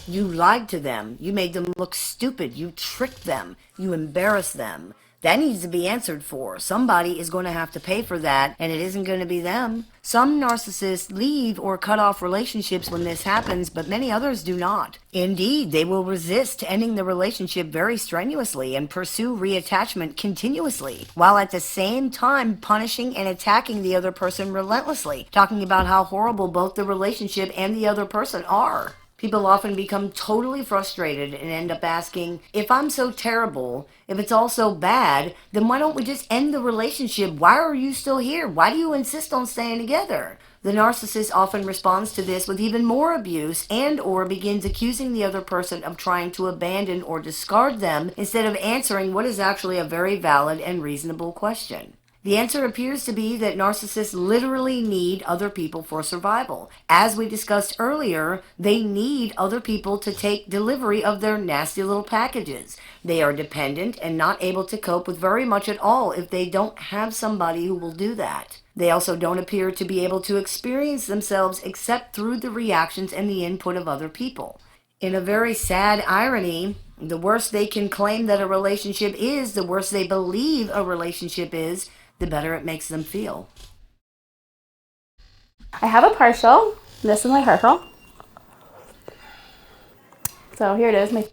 [SPEAKER 1] You lied to them. You made them look stupid. You tricked them. You embarrassed them. That needs to be answered for. Somebody is going to have to pay for that, and it isn't going to be them. Some narcissists leave or cut off relationships when this happens, but many others do not. Indeed, they will resist ending the relationship very strenuously and pursue reattachment continuously, while at the same time punishing and attacking the other person relentlessly, talking about how horrible both the relationship and the other person are. People often become totally frustrated and end up asking, if I'm so terrible, if it's all so bad, then why don't we just end the relationship? Why are you still here? Why do you insist on staying together? The narcissist often responds to this with even more abuse and or begins accusing the other person of trying to abandon or discard them instead of answering what is actually a very valid and reasonable question. The answer appears to be that narcissists literally need other people for survival. As we discussed earlier, they need other people to take delivery of their nasty little packages. They are dependent and not able to cope with very much at all if they don't have somebody who will do that. They also don't appear to be able to experience themselves except through the reactions and the input of other people. In a very sad irony, the worse they can claim that a relationship is, the worse they believe a relationship is, the better it makes them feel.
[SPEAKER 5] I have a partial. This is my partial. So here it is.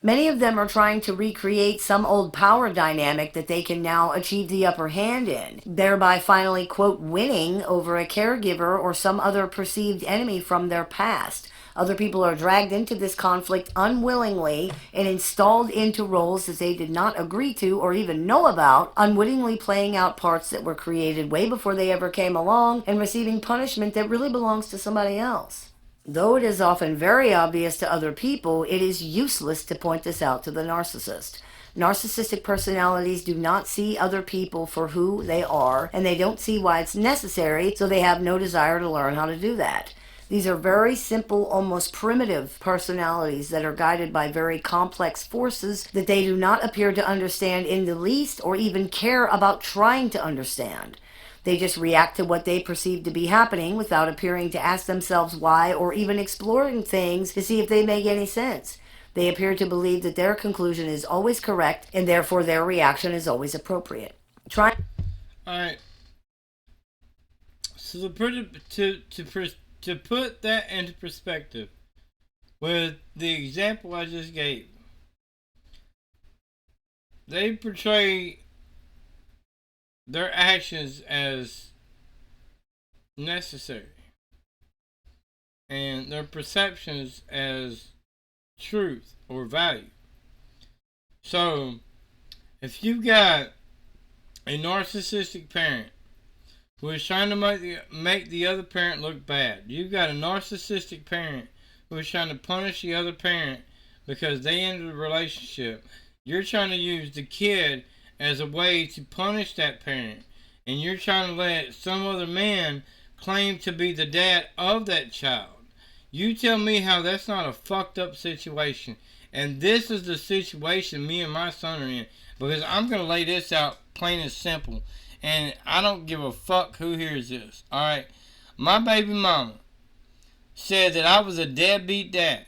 [SPEAKER 1] Many of them are trying to recreate some old power dynamic that they can now achieve the upper hand in, thereby finally, quote, winning over a caregiver or some other perceived enemy from their past. Other people are dragged into this conflict unwillingly and installed into roles that they did not agree to or even know about, unwittingly playing out parts that were created way before they ever came along and receiving punishment that really belongs to somebody else. Though it is often very obvious to other people, it is useless to point this out to the narcissist. Narcissistic personalities do not see other people for who they are, and they don't see why it's necessary, so they have no desire to learn how to do that. These are very simple, almost primitive personalities that are guided by very complex forces that they do not appear to understand in the least or even care about trying to understand. They just react to what they perceive to be happening without appearing to ask themselves why or even exploring things to see if they make any sense. They appear to believe that their conclusion is always correct and therefore their reaction is always appropriate.
[SPEAKER 2] Alright. So to put that into perspective, with the example I just gave, they portray their actions as necessary and their perceptions as truth or value. So, if you've got a narcissistic parent who is trying to make the other parent look bad. You've got a narcissistic parent who is trying to punish the other parent because they ended the relationship. You're trying to use the kid as a way to punish that parent. And you're trying to let some other man claim to be the dad of that child. You tell me how that's not a fucked up situation. And this is the situation me and my son are in. Because I'm going to lay this out plain and simple. And I don't give a fuck who hears this. Alright? My baby mama said that I was a deadbeat dad.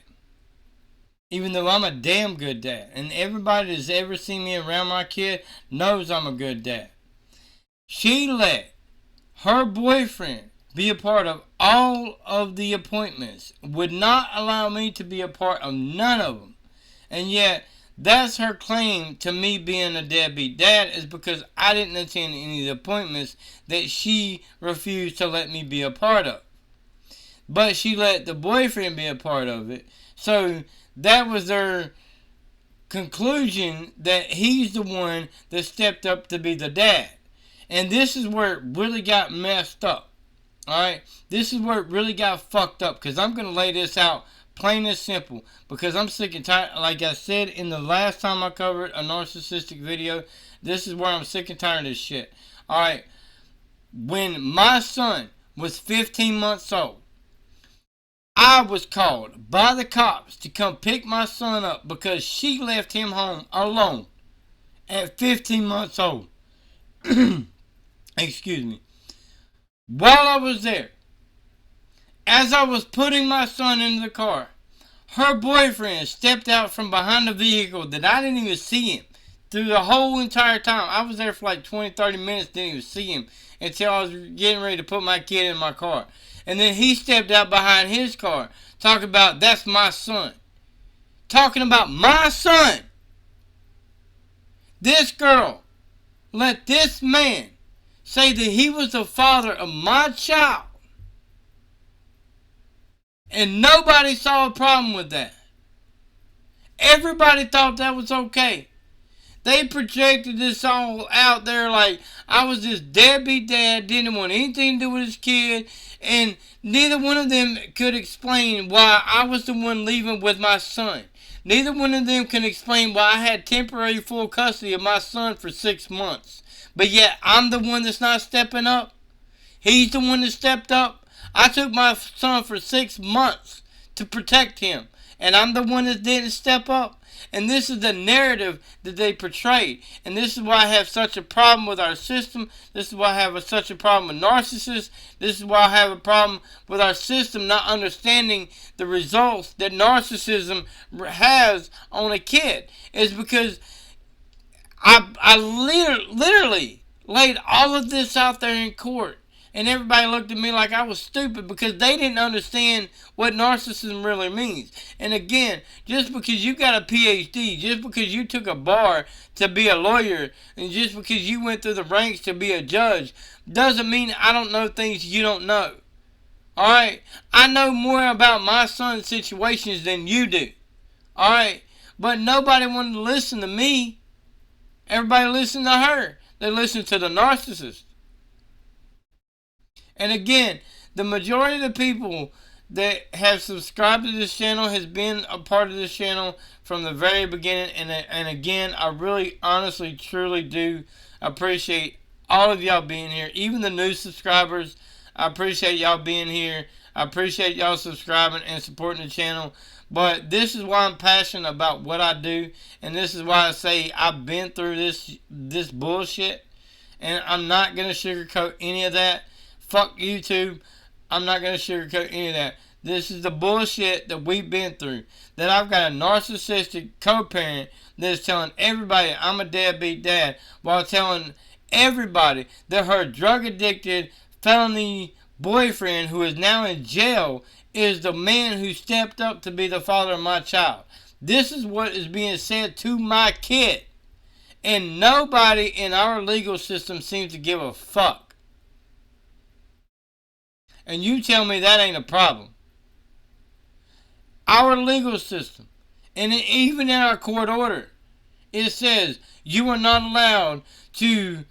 [SPEAKER 2] Even though I'm a damn good dad. And everybody that's ever seen me around my kid knows I'm a good dad. She let her boyfriend be a part of all of the appointments. Would not allow me to be a part of none of them. And yet, that's her claim to me being a deadbeat dad, is because I didn't attend any of the appointments that she refused to let me be a part of. But she let the boyfriend be a part of it. So that was their conclusion, that he's the one that stepped up to be the dad. And this is where it really got messed up. Alright? This is where it really got fucked up. Because I'm going to lay this out plain and simple. Because I'm sick and tired. Like I said in the last time I covered a narcissistic video, this is where I'm sick and tired of this shit. Alright? When my son was 15 months old, I was called by the cops to come pick my son up because she left him home alone at 15 months old. Excuse me. While I was there, as I was putting my son into the car, her boyfriend stepped out from behind the vehicle that I didn't even see him through the whole entire time. I was there for like 20, 30 minutes, didn't even see him until I was getting ready to put my kid in my car. And then he stepped out behind his car, talking about, that's my son. Talking about my son. This girl let this man say that he was the father of my child. And nobody saw a problem with that. Everybody thought that was okay. They projected this all out there like I was this deadbeat dad, didn't want anything to do with his kid, and neither one of them could explain why I was the one leaving with my son. Neither one of them can explain why I had temporary full custody of my son for 6 months. But yet I'm the one that's not stepping up. He's the one that stepped up. I took my son for 6 months to protect him, and I'm the one that didn't step up. And this is the narrative that they portrayed. And this is why I have such a problem with our system. This is why I have such a problem with narcissists. This is why I have a problem with our system not understanding the results that narcissism has on a kid. Is because I literally laid all of this out there in court. And everybody looked at me like I was stupid because they didn't understand what narcissism really means. And again, just because you got a PhD, just because you took a bar to be a lawyer, and just because you went through the ranks to be a judge, doesn't mean I don't know things you don't know. Alright? I know more about my son's situations than you do. Alright? But nobody wanted to listen to me. Everybody listened to her. They listened to the narcissist. And again, the majority of the people that have subscribed to this channel has been a part of this channel from the very beginning. And again, I really, honestly, truly do appreciate all of y'all being here. Even the new subscribers, I appreciate y'all being here. I appreciate y'all subscribing and supporting the channel. But this is why I'm passionate about what I do. And this is why I say I've been through this bullshit. And I'm not going to sugarcoat any of that. Fuck YouTube. I'm not going to sugarcoat any of that. This is the bullshit that we've been through. That I've got a narcissistic co-parent that is telling everybody I'm a deadbeat dad, while telling everybody that her drug-addicted felony boyfriend, who is now in jail, is the man who stepped up to be the father of my child. This is what is being said to my kid. And nobody in our legal system seems to give a fuck. And you tell me that ain't a problem. Our legal system, and even in our court order, it says you are not allowed to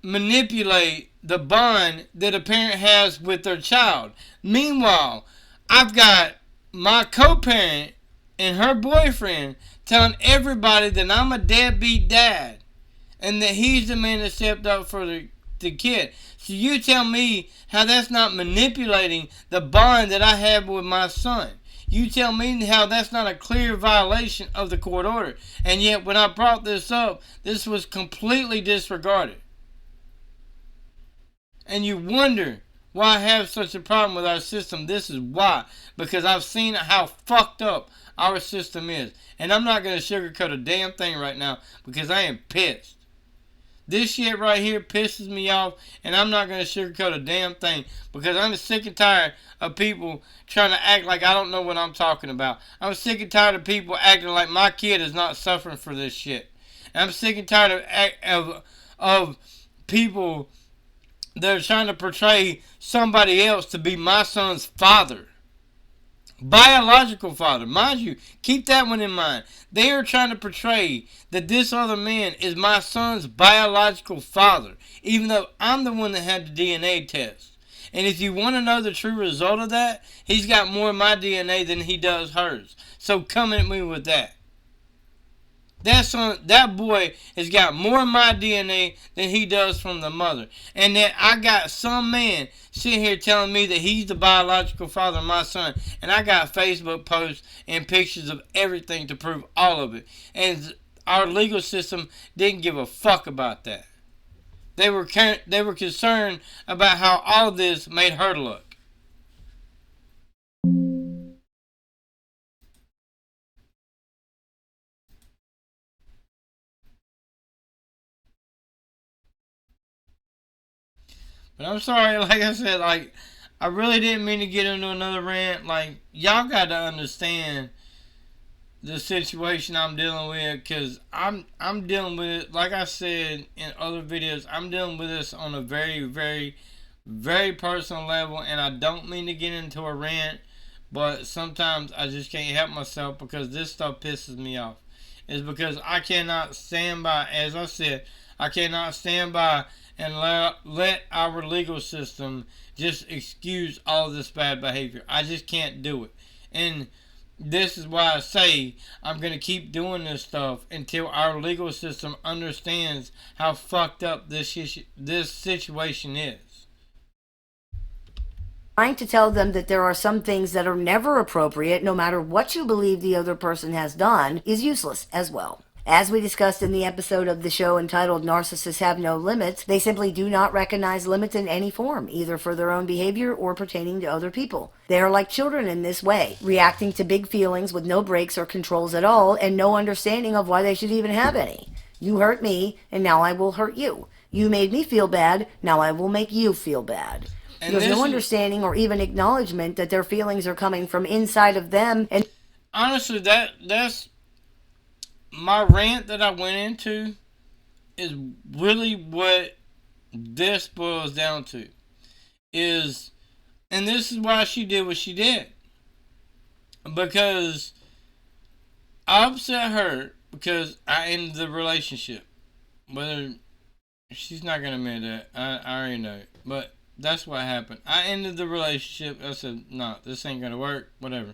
[SPEAKER 2] manipulate the bond that a parent has with their child. Meanwhile, I've got my co-parent and her boyfriend telling everybody that I'm a deadbeat dad and that he's the man that stepped up for the kid. So you tell me how that's not manipulating the bond that I have with my son. You tell me how that's not a clear violation of the court order. And yet when I brought this up, this was completely disregarded. And you wonder why I have such a problem with our system. This is why. Because I've seen how fucked up our system is. And I'm not going to sugarcoat a damn thing right now because I am pissed. This shit right here pisses me off, and I'm not going to sugarcoat a damn thing because I'm sick and tired of people trying to act like I don't know what I'm talking about. I'm sick and tired of people acting like my kid is not suffering for this shit. And I'm sick and tired of people that are trying to portray somebody else to be my son's father. Biological father. Mind you, keep that one in mind. They are trying to portray that this other man is my son's biological father, even though I'm the one that had the DNA test. And if you want to know the true result of that, he's got more of my DNA than he does hers. So come at me with that. That boy has got more of my DNA than he does from the mother. And that I got some man sitting here telling me that he's the biological father of my son. And I got Facebook posts and pictures of everything to prove all of it. And our legal system didn't give a fuck about that. They were concerned about how all of this made her look. But I'm sorry, like I said, like, I really didn't mean to get into another rant. Like, y'all got to understand the situation I'm dealing with, because I'm dealing with it, like I said in other videos, I'm dealing with this on a very, very, very personal level, and I don't mean to get into a rant, but sometimes I just can't help myself because this stuff pisses me off. It's because I cannot stand by, as I said, I cannot stand by and let our legal system just excuse all this bad behavior. I just can't do it. And this is why I say I'm going to keep doing this stuff until our legal system understands how fucked up this situation is.
[SPEAKER 1] Trying to tell them that there are some things that are never appropriate, no matter what you believe the other person has done, is useless as well. As we discussed in the episode of the show entitled Narcissists Have No Limits, they simply do not recognize limits in any form, either for their own behavior or pertaining to other people. They are like children in this way, reacting to big feelings with no brakes or controls at all, and no understanding of why they should even have any. You hurt me, and now I will hurt you. You made me feel bad, now I will make you feel bad. And there's no understanding or even acknowledgement that their feelings are coming from inside of them. And
[SPEAKER 2] honestly, that's my rant that I went into is really what this boils down to. And this is why she did what she did. Because I upset her because I ended the relationship. Whether she's not going to admit that, I already know it. But that's what happened. I ended the relationship. I said, no, this ain't going to work. Whatever.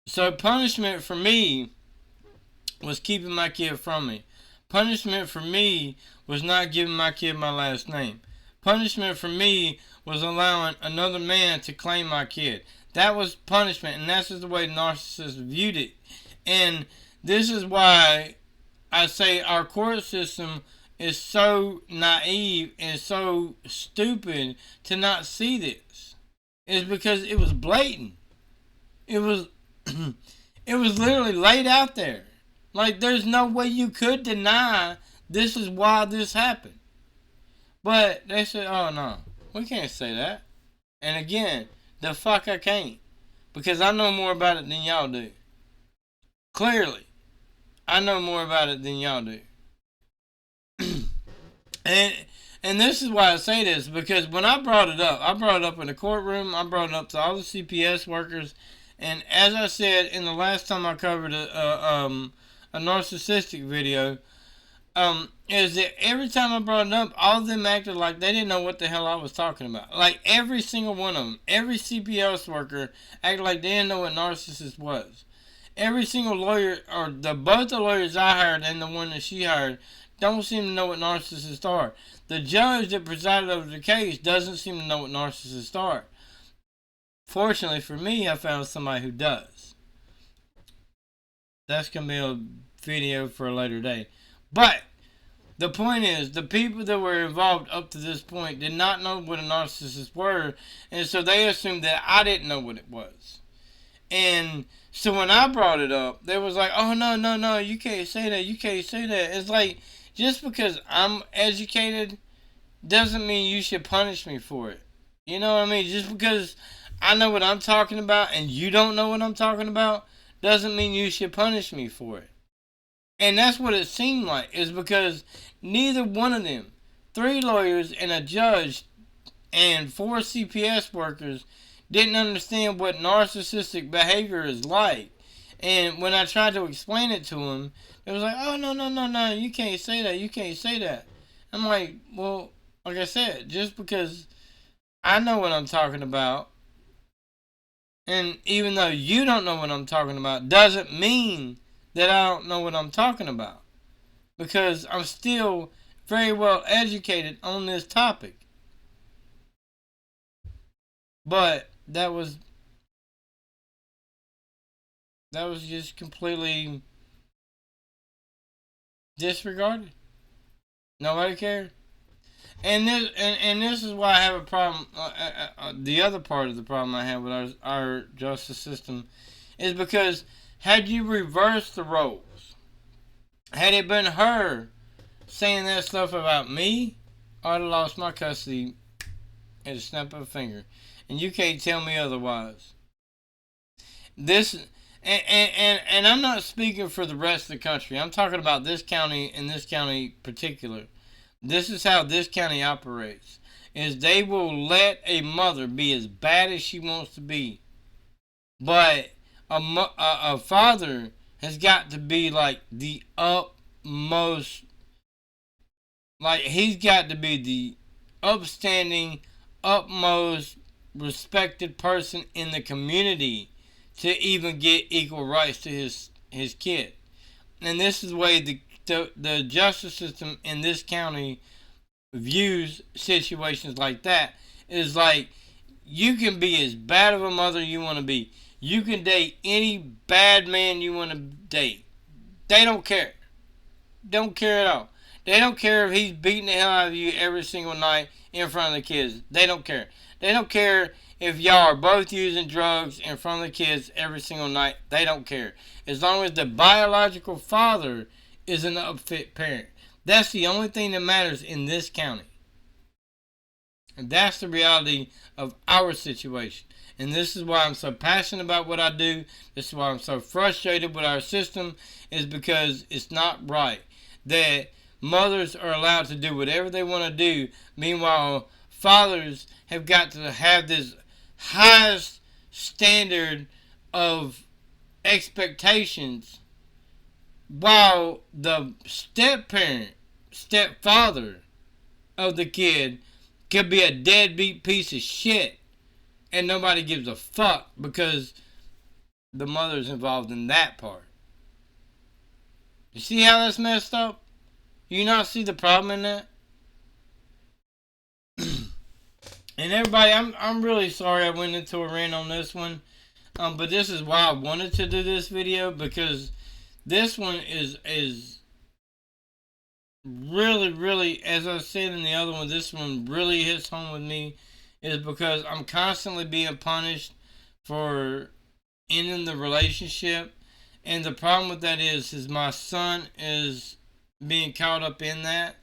[SPEAKER 2] So punishment for me was keeping my kid from me. Punishment for me was not giving my kid my last name. Punishment for me was allowing another man to claim my kid. That was punishment, and that's just the way narcissists viewed it. And this is why I say our court system is so naive and so stupid to not see this. It's because it was blatant. It was it was literally laid out there. Like, there's no way you could deny this is why this happened. But they said, oh no, we can't say that. And again, the fuck I can't. Because I know more about it than y'all do. Clearly. I know more about it than y'all do. And this is why I say this. Because when I brought it up in the courtroom. I brought it up to all the CPS workers. And as I said in the last time I covered a narcissistic video, is that every time I brought it up, all of them acted like they didn't know what the hell I was talking about. Like every single one of them, every CPS worker acted like they didn't know what narcissist was. Every single lawyer, or both the lawyers I hired and the one that she hired, don't seem to know what narcissists are. The judge that presided over the case doesn't seem to know what narcissists are. Fortunately for me, I found somebody who does. That's going to be a video for a later day. But the point is, the people that were involved up to this point did not know what a narcissist were, and so they assumed that I didn't know what it was. And so when I brought it up, they was like, oh, no, you can't say that, you can't say that. It's like, just because I'm educated doesn't mean you should punish me for it. You know what I mean? Just because I know what I'm talking about and you don't know what I'm talking about doesn't mean you should punish me for it. And that's what it seemed like, is because neither one of them, 3 lawyers and a judge and 4 CPS workers, didn't understand what narcissistic behavior is like. And when I tried to explain it to them, it was like, oh, no, you can't say that, you can't say that. I'm like, well, like I said, just because I know what I'm talking about, and even though you don't know what I'm talking about, doesn't mean that I don't know what I'm talking about. Because I'm still very well educated on this topic. But that was just completely disregarded. Nobody cared. And this is why I have a problem. The other part of the problem I have with our justice system is because had you reversed the roles, had it been her saying that stuff about me, I'd have lost my custody at a snap of a finger. And you can't tell me otherwise. And I'm not speaking for the rest of the country. I'm talking about this county and this county particular. This is how this county operates. Is they will let a mother be as bad as she wants to be. But a father has got to be like the utmost, like he's got to be the upstanding, utmost respected person in the community to even get equal rights to his kid. And this is the way the justice system in this county views situations like that. Is like, you can be as bad of a mother you want to be. You can date any bad man you want to date. They don't care. Don't care at all. They don't care if he's beating the hell out of you every single night in front of the kids. They don't care. They don't care if y'all are both using drugs in front of the kids every single night. They don't care. As long as the biological father is an unfit parent. That's the only thing that matters in this county. And that's the reality of our situation. And this is why I'm so passionate about what I do. This is why I'm so frustrated with our system, is because it's not right that mothers are allowed to do whatever they want to do. Meanwhile, fathers have got to have this highest standard of expectations, while the stepfather of the kid could be a deadbeat piece of shit and nobody gives a fuck because the mother's involved in that part. You see how that's messed up? You not see the problem in that? And everybody, I'm really sorry I went into a rant on this one. But this is why I wanted to do this video, because this one is really, as I said in the other one, this one really hits home with me, is because I'm constantly being punished for ending the relationship. And the problem with that is my son is being caught up in that.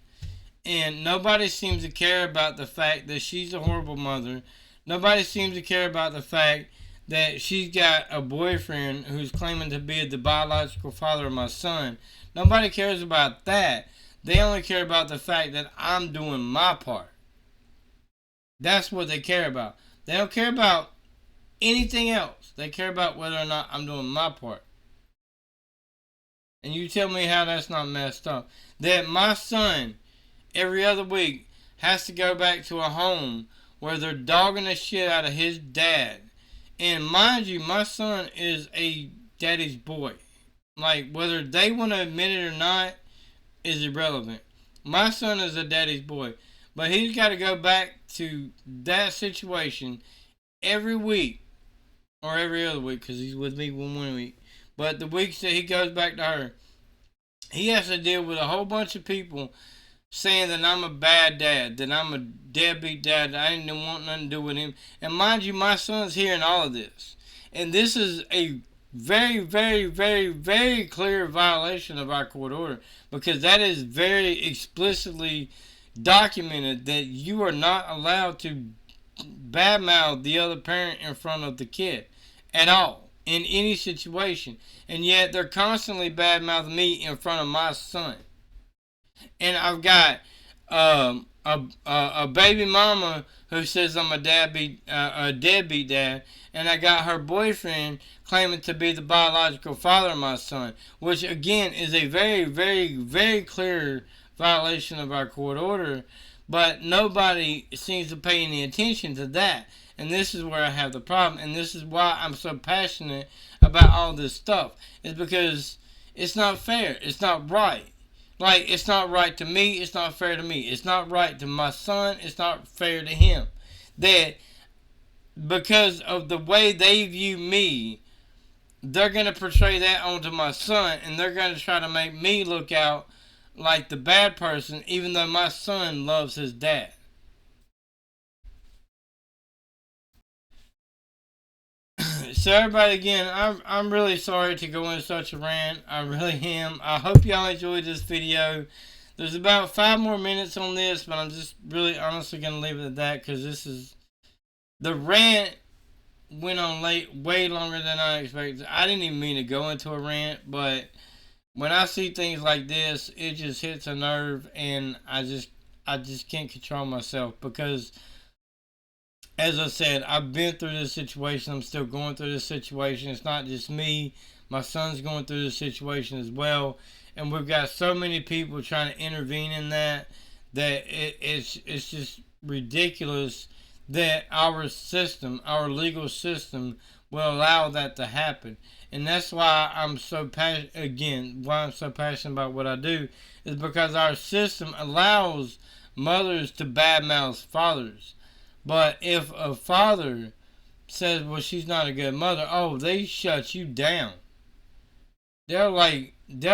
[SPEAKER 2] And nobody seems to care about the fact that she's a horrible mother. Nobody seems to care about the fact that she's got a boyfriend who's claiming to be the biological father of my son. Nobody cares about that. They only care about the fact that I'm doing my part. That's what they care about. They don't care about anything else. They care about whether or not I'm doing my part. And you tell me how that's not messed up. That my son, every other week, has to go back to a home where they're dogging the shit out of his dad. And mind you, my son is a daddy's boy. Like, whether they want to admit it or not is irrelevant. My son is a daddy's boy. But he's got to go back to that situation every week. Or every other week, because he's with me one week. But the weeks that he goes back to her, he has to deal with a whole bunch of people saying that I'm a bad dad, that I'm a deadbeat dad, that I didn't want nothing to do with him. And mind you, my son's hearing all of this. And this is a very, very, very, very clear violation of our court order, because that is very explicitly documented that you are not allowed to badmouth the other parent in front of the kid at all, in any situation. And yet they're constantly badmouthing me in front of my son. And I've got a baby mama who says I'm a deadbeat dad, and I got her boyfriend claiming to be the biological father of my son, which again is a very, very, very clear violation of our court order, but nobody seems to pay any attention to that. And this is where I have the problem, and this is why I'm so passionate about all this stuff, is because it's not fair, it's not right. Like, it's not right to me, it's not fair to me. It's not right to my son, it's not fair to him. That because of the way they view me, they're going to portray that onto my son, and they're going to try to make me look out like the bad person, even though my son loves his dad. So everybody, again, I'm really sorry to go into such a rant. I really am. I hope y'all enjoyed this video. There's about 5 more minutes on this, but I'm just really honestly going to leave it at that, because this is... The rant went on way longer than I expected. I didn't even mean to go into a rant, but when I see things like this, it just hits a nerve, and I just can't control myself, because... As I said, I've been through this situation. I'm still going through this situation. It's not just me. My son's going through this situation as well. And we've got so many people trying to intervene in that it's just ridiculous that our system, our legal system, will allow that to happen. And that's why I'm so passionate about what I do, is because our system allows mothers to badmouth fathers. But if a father says, well, she's not a good mother, oh, they shut you down. They'll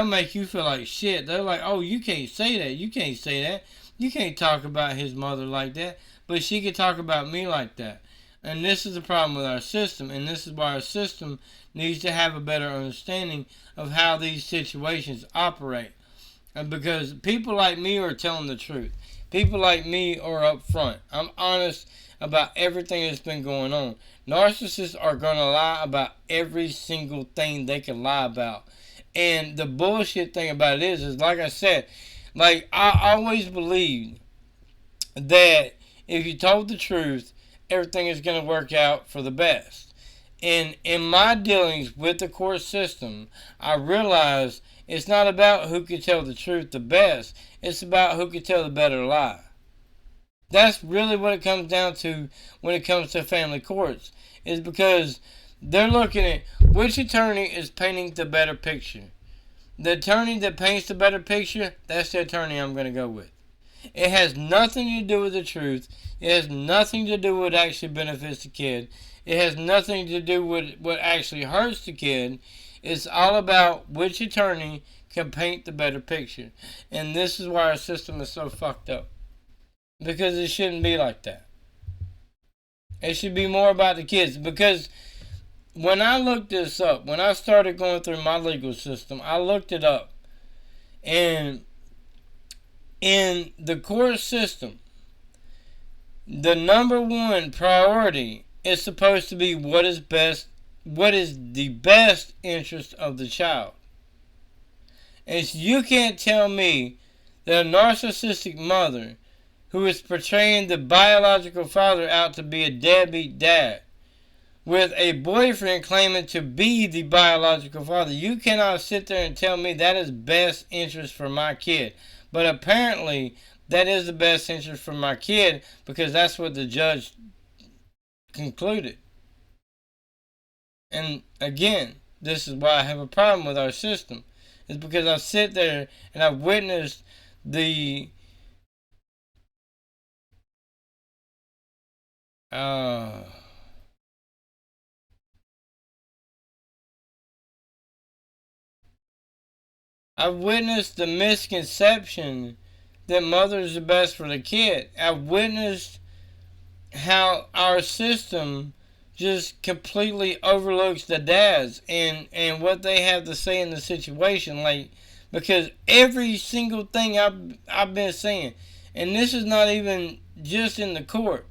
[SPEAKER 2] make you feel like shit. They're like, oh, you can't say that. You can't say that. You can't talk about his mother like that. But she can talk about me like that. And this is the problem with our system. And this is why our system needs to have a better understanding of how these situations operate. And because people like me are telling the truth. People like me are up front. I'm honest about everything that's been going on. Narcissists are going to lie about every single thing they can lie about. And the bullshit thing about it is like I said, like I always believed that if you told the truth, everything is going to work out for the best. And in my dealings with the court system, I realized it's not about who can tell the truth the best. It's about who can tell the better lie. That's really what it comes down to when it comes to family courts. Is because they're looking at which attorney is painting the better picture. The attorney that paints the better picture, that's the attorney I'm going to go with. It has nothing to do with the truth. It has nothing to do with what actually benefits the kid. It has nothing to do with what actually hurts the kid. It's all about which attorney can paint the better picture. And this is why our system is so fucked up. Because it shouldn't be like that. It should be more about the kids. Because when I looked this up, when I started going through my legal system, I looked it up. And in the court system, the number one priority is supposed to be what is the best interest of the child. And you can't tell me that a narcissistic mother who is portraying the biological father out to be a deadbeat dad with a boyfriend claiming to be the biological father. You cannot sit there and tell me that is best interest for my kid. But apparently, that is the best interest for my kid because that's what the judge concluded. And again, this is why I have a problem with our system. It's because I sit there and I've witnessed the I've witnessed the misconception that mothers are best for the kid. I've witnessed how our system just completely overlooks the dads and what they have to say in the situation. Like, because every single thing I've been saying, and this is not even just in the court,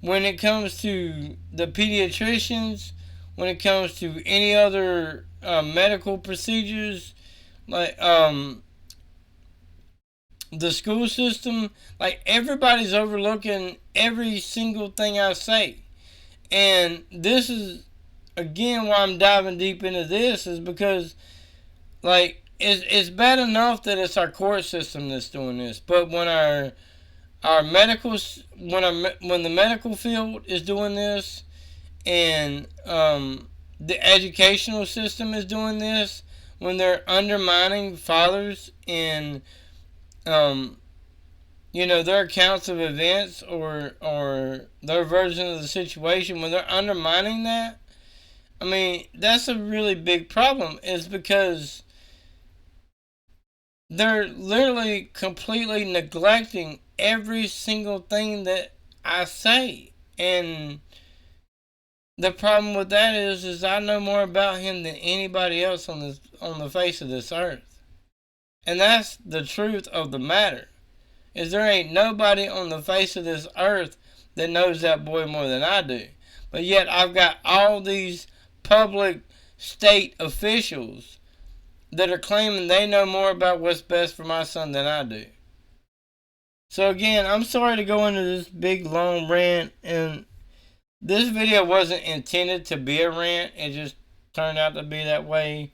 [SPEAKER 2] when it comes to the pediatricians, when it comes to any other medical procedures, like the school system, like everybody's overlooking every single thing I say. And this is again why I'm diving deep into this, is because like it's bad enough that it's our court system that's doing this, but when our medical when the medical field is doing this, and the educational system is doing this, when they're undermining fathers in their accounts of events or their version of the situation, when they're undermining that, I mean, that's a really big problem. Is because they're literally completely neglecting every single thing that I say. And the problem with that is I know more about him than anybody else on the face of this earth. And that's the truth of the matter. Is there ain't nobody on the face of this earth that knows that boy more than I do. But yet I've got all these public state officials that are claiming they know more about what's best for my son than I do. So again, I'm sorry to go into this big long rant, and this video wasn't intended to be a rant. It just turned out to be that way.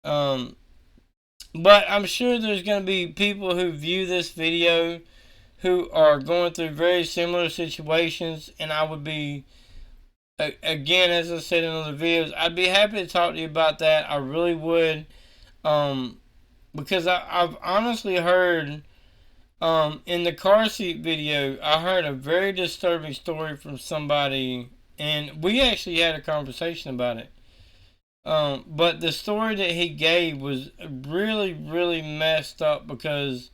[SPEAKER 2] But I'm sure there's going to be people who view this video who are going through very similar situations, and I would be, again, as I said in other videos, I'd be happy to talk to you about that. I really would, because I've honestly heard, in the car seat video, I heard a very disturbing story from somebody, and we actually had a conversation about it. But the story that he gave was really, really messed up because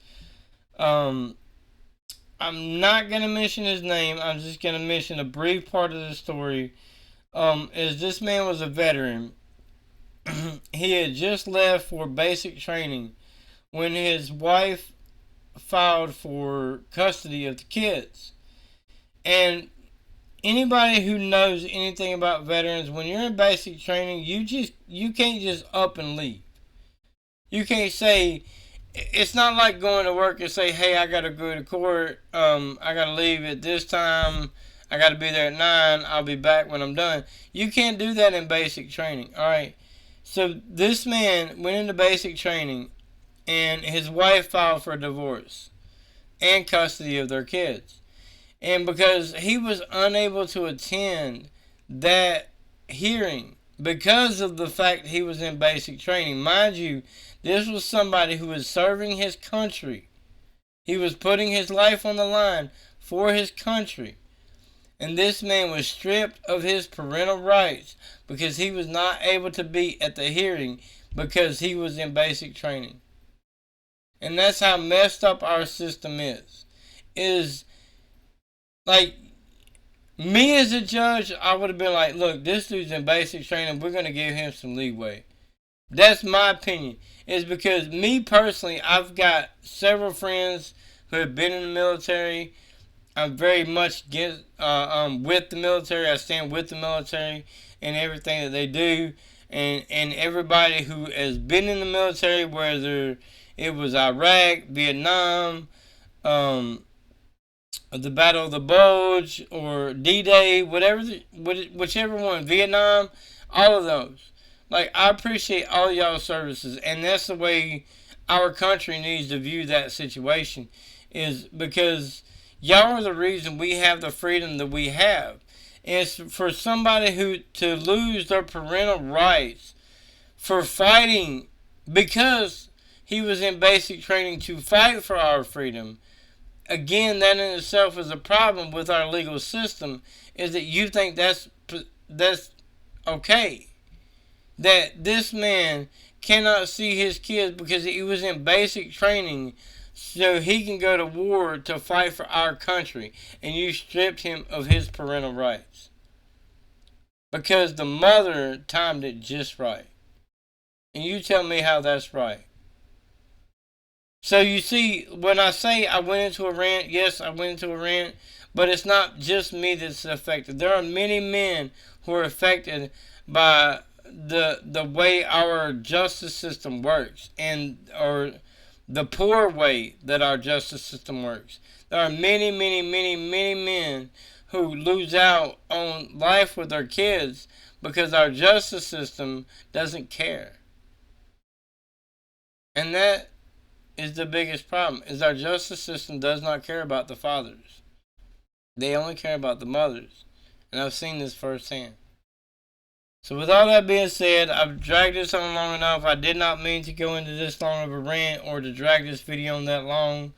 [SPEAKER 2] I'm not going to mention his name. I'm just going to mention a brief part of the story. Is this man was a veteran. He had just left for basic training when his wife filed for custody of the kids. And anybody who knows anything about veterans, when you're in basic training, you can't just up and leave. You can't say, it's not like going to work and say, hey, I gotta go to court, I gotta leave at this time, I gotta be there at 9, I'll be back when I'm done. You can't do that in basic training. Alright, so this man went into basic training and his wife filed for divorce and custody of their kids. And because he was unable to attend that hearing because of the fact he was in basic training. Mind you, this was somebody who was serving his country. He was putting his life on the line for his country. And this man was stripped of his parental rights because he was not able to be at the hearing because he was in basic training. And that's how messed up our system is. Like, me as a judge, I would have been like, look, this dude's in basic training, we're going to give him some leeway. That's my opinion. It's because me personally, I've got several friends who have been in the military. I'm very much with the military. I stand with the military and everything that they do. And everybody who has been in the military, whether it was Iraq, Vietnam, the Battle of the Bulge or D-Day, whichever one, Vietnam, all of those. Like, I appreciate all y'all's services, and that's the way our country needs to view that situation, is because y'all are the reason we have the freedom that we have. And it's for somebody who to lose their parental rights for fighting because he was in basic training to fight for our freedom. Again, that in itself is a problem with our legal system, is that you think that's okay. That this man cannot see his kids because he was in basic training so he can go to war to fight for our country, and you stripped him of his parental rights because the mother timed it just right. And you tell me how that's right. So you see, when I say I went into a rant, yes, I went into a rant, but it's not just me that's affected. There are many men who are affected by the way our justice system works, or the poor way that our justice system works. There are many, many, many, many men who lose out on life with their kids because our justice system doesn't care. And that is the biggest problem, is our justice system does not care about the fathers. They only care about the mothers. And I've seen this firsthand. So with all that being said, I've dragged this on long enough. I did not mean to go into this long of a rant or to drag this video on that long.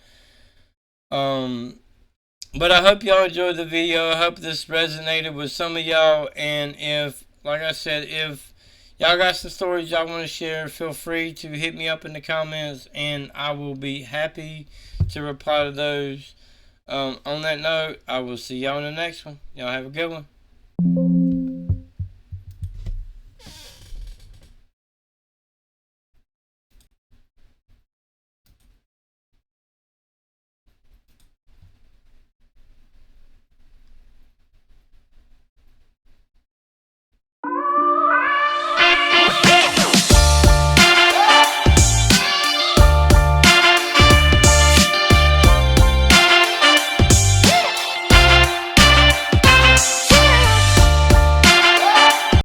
[SPEAKER 2] But I hope y'all enjoyed the video. I hope this resonated with some of y'all. And if, like I said, if y'all got some stories y'all want to share, feel free to hit me up in the comments, and I will be happy to reply to those. On that note, I will see y'all in the next one. Y'all have a good one.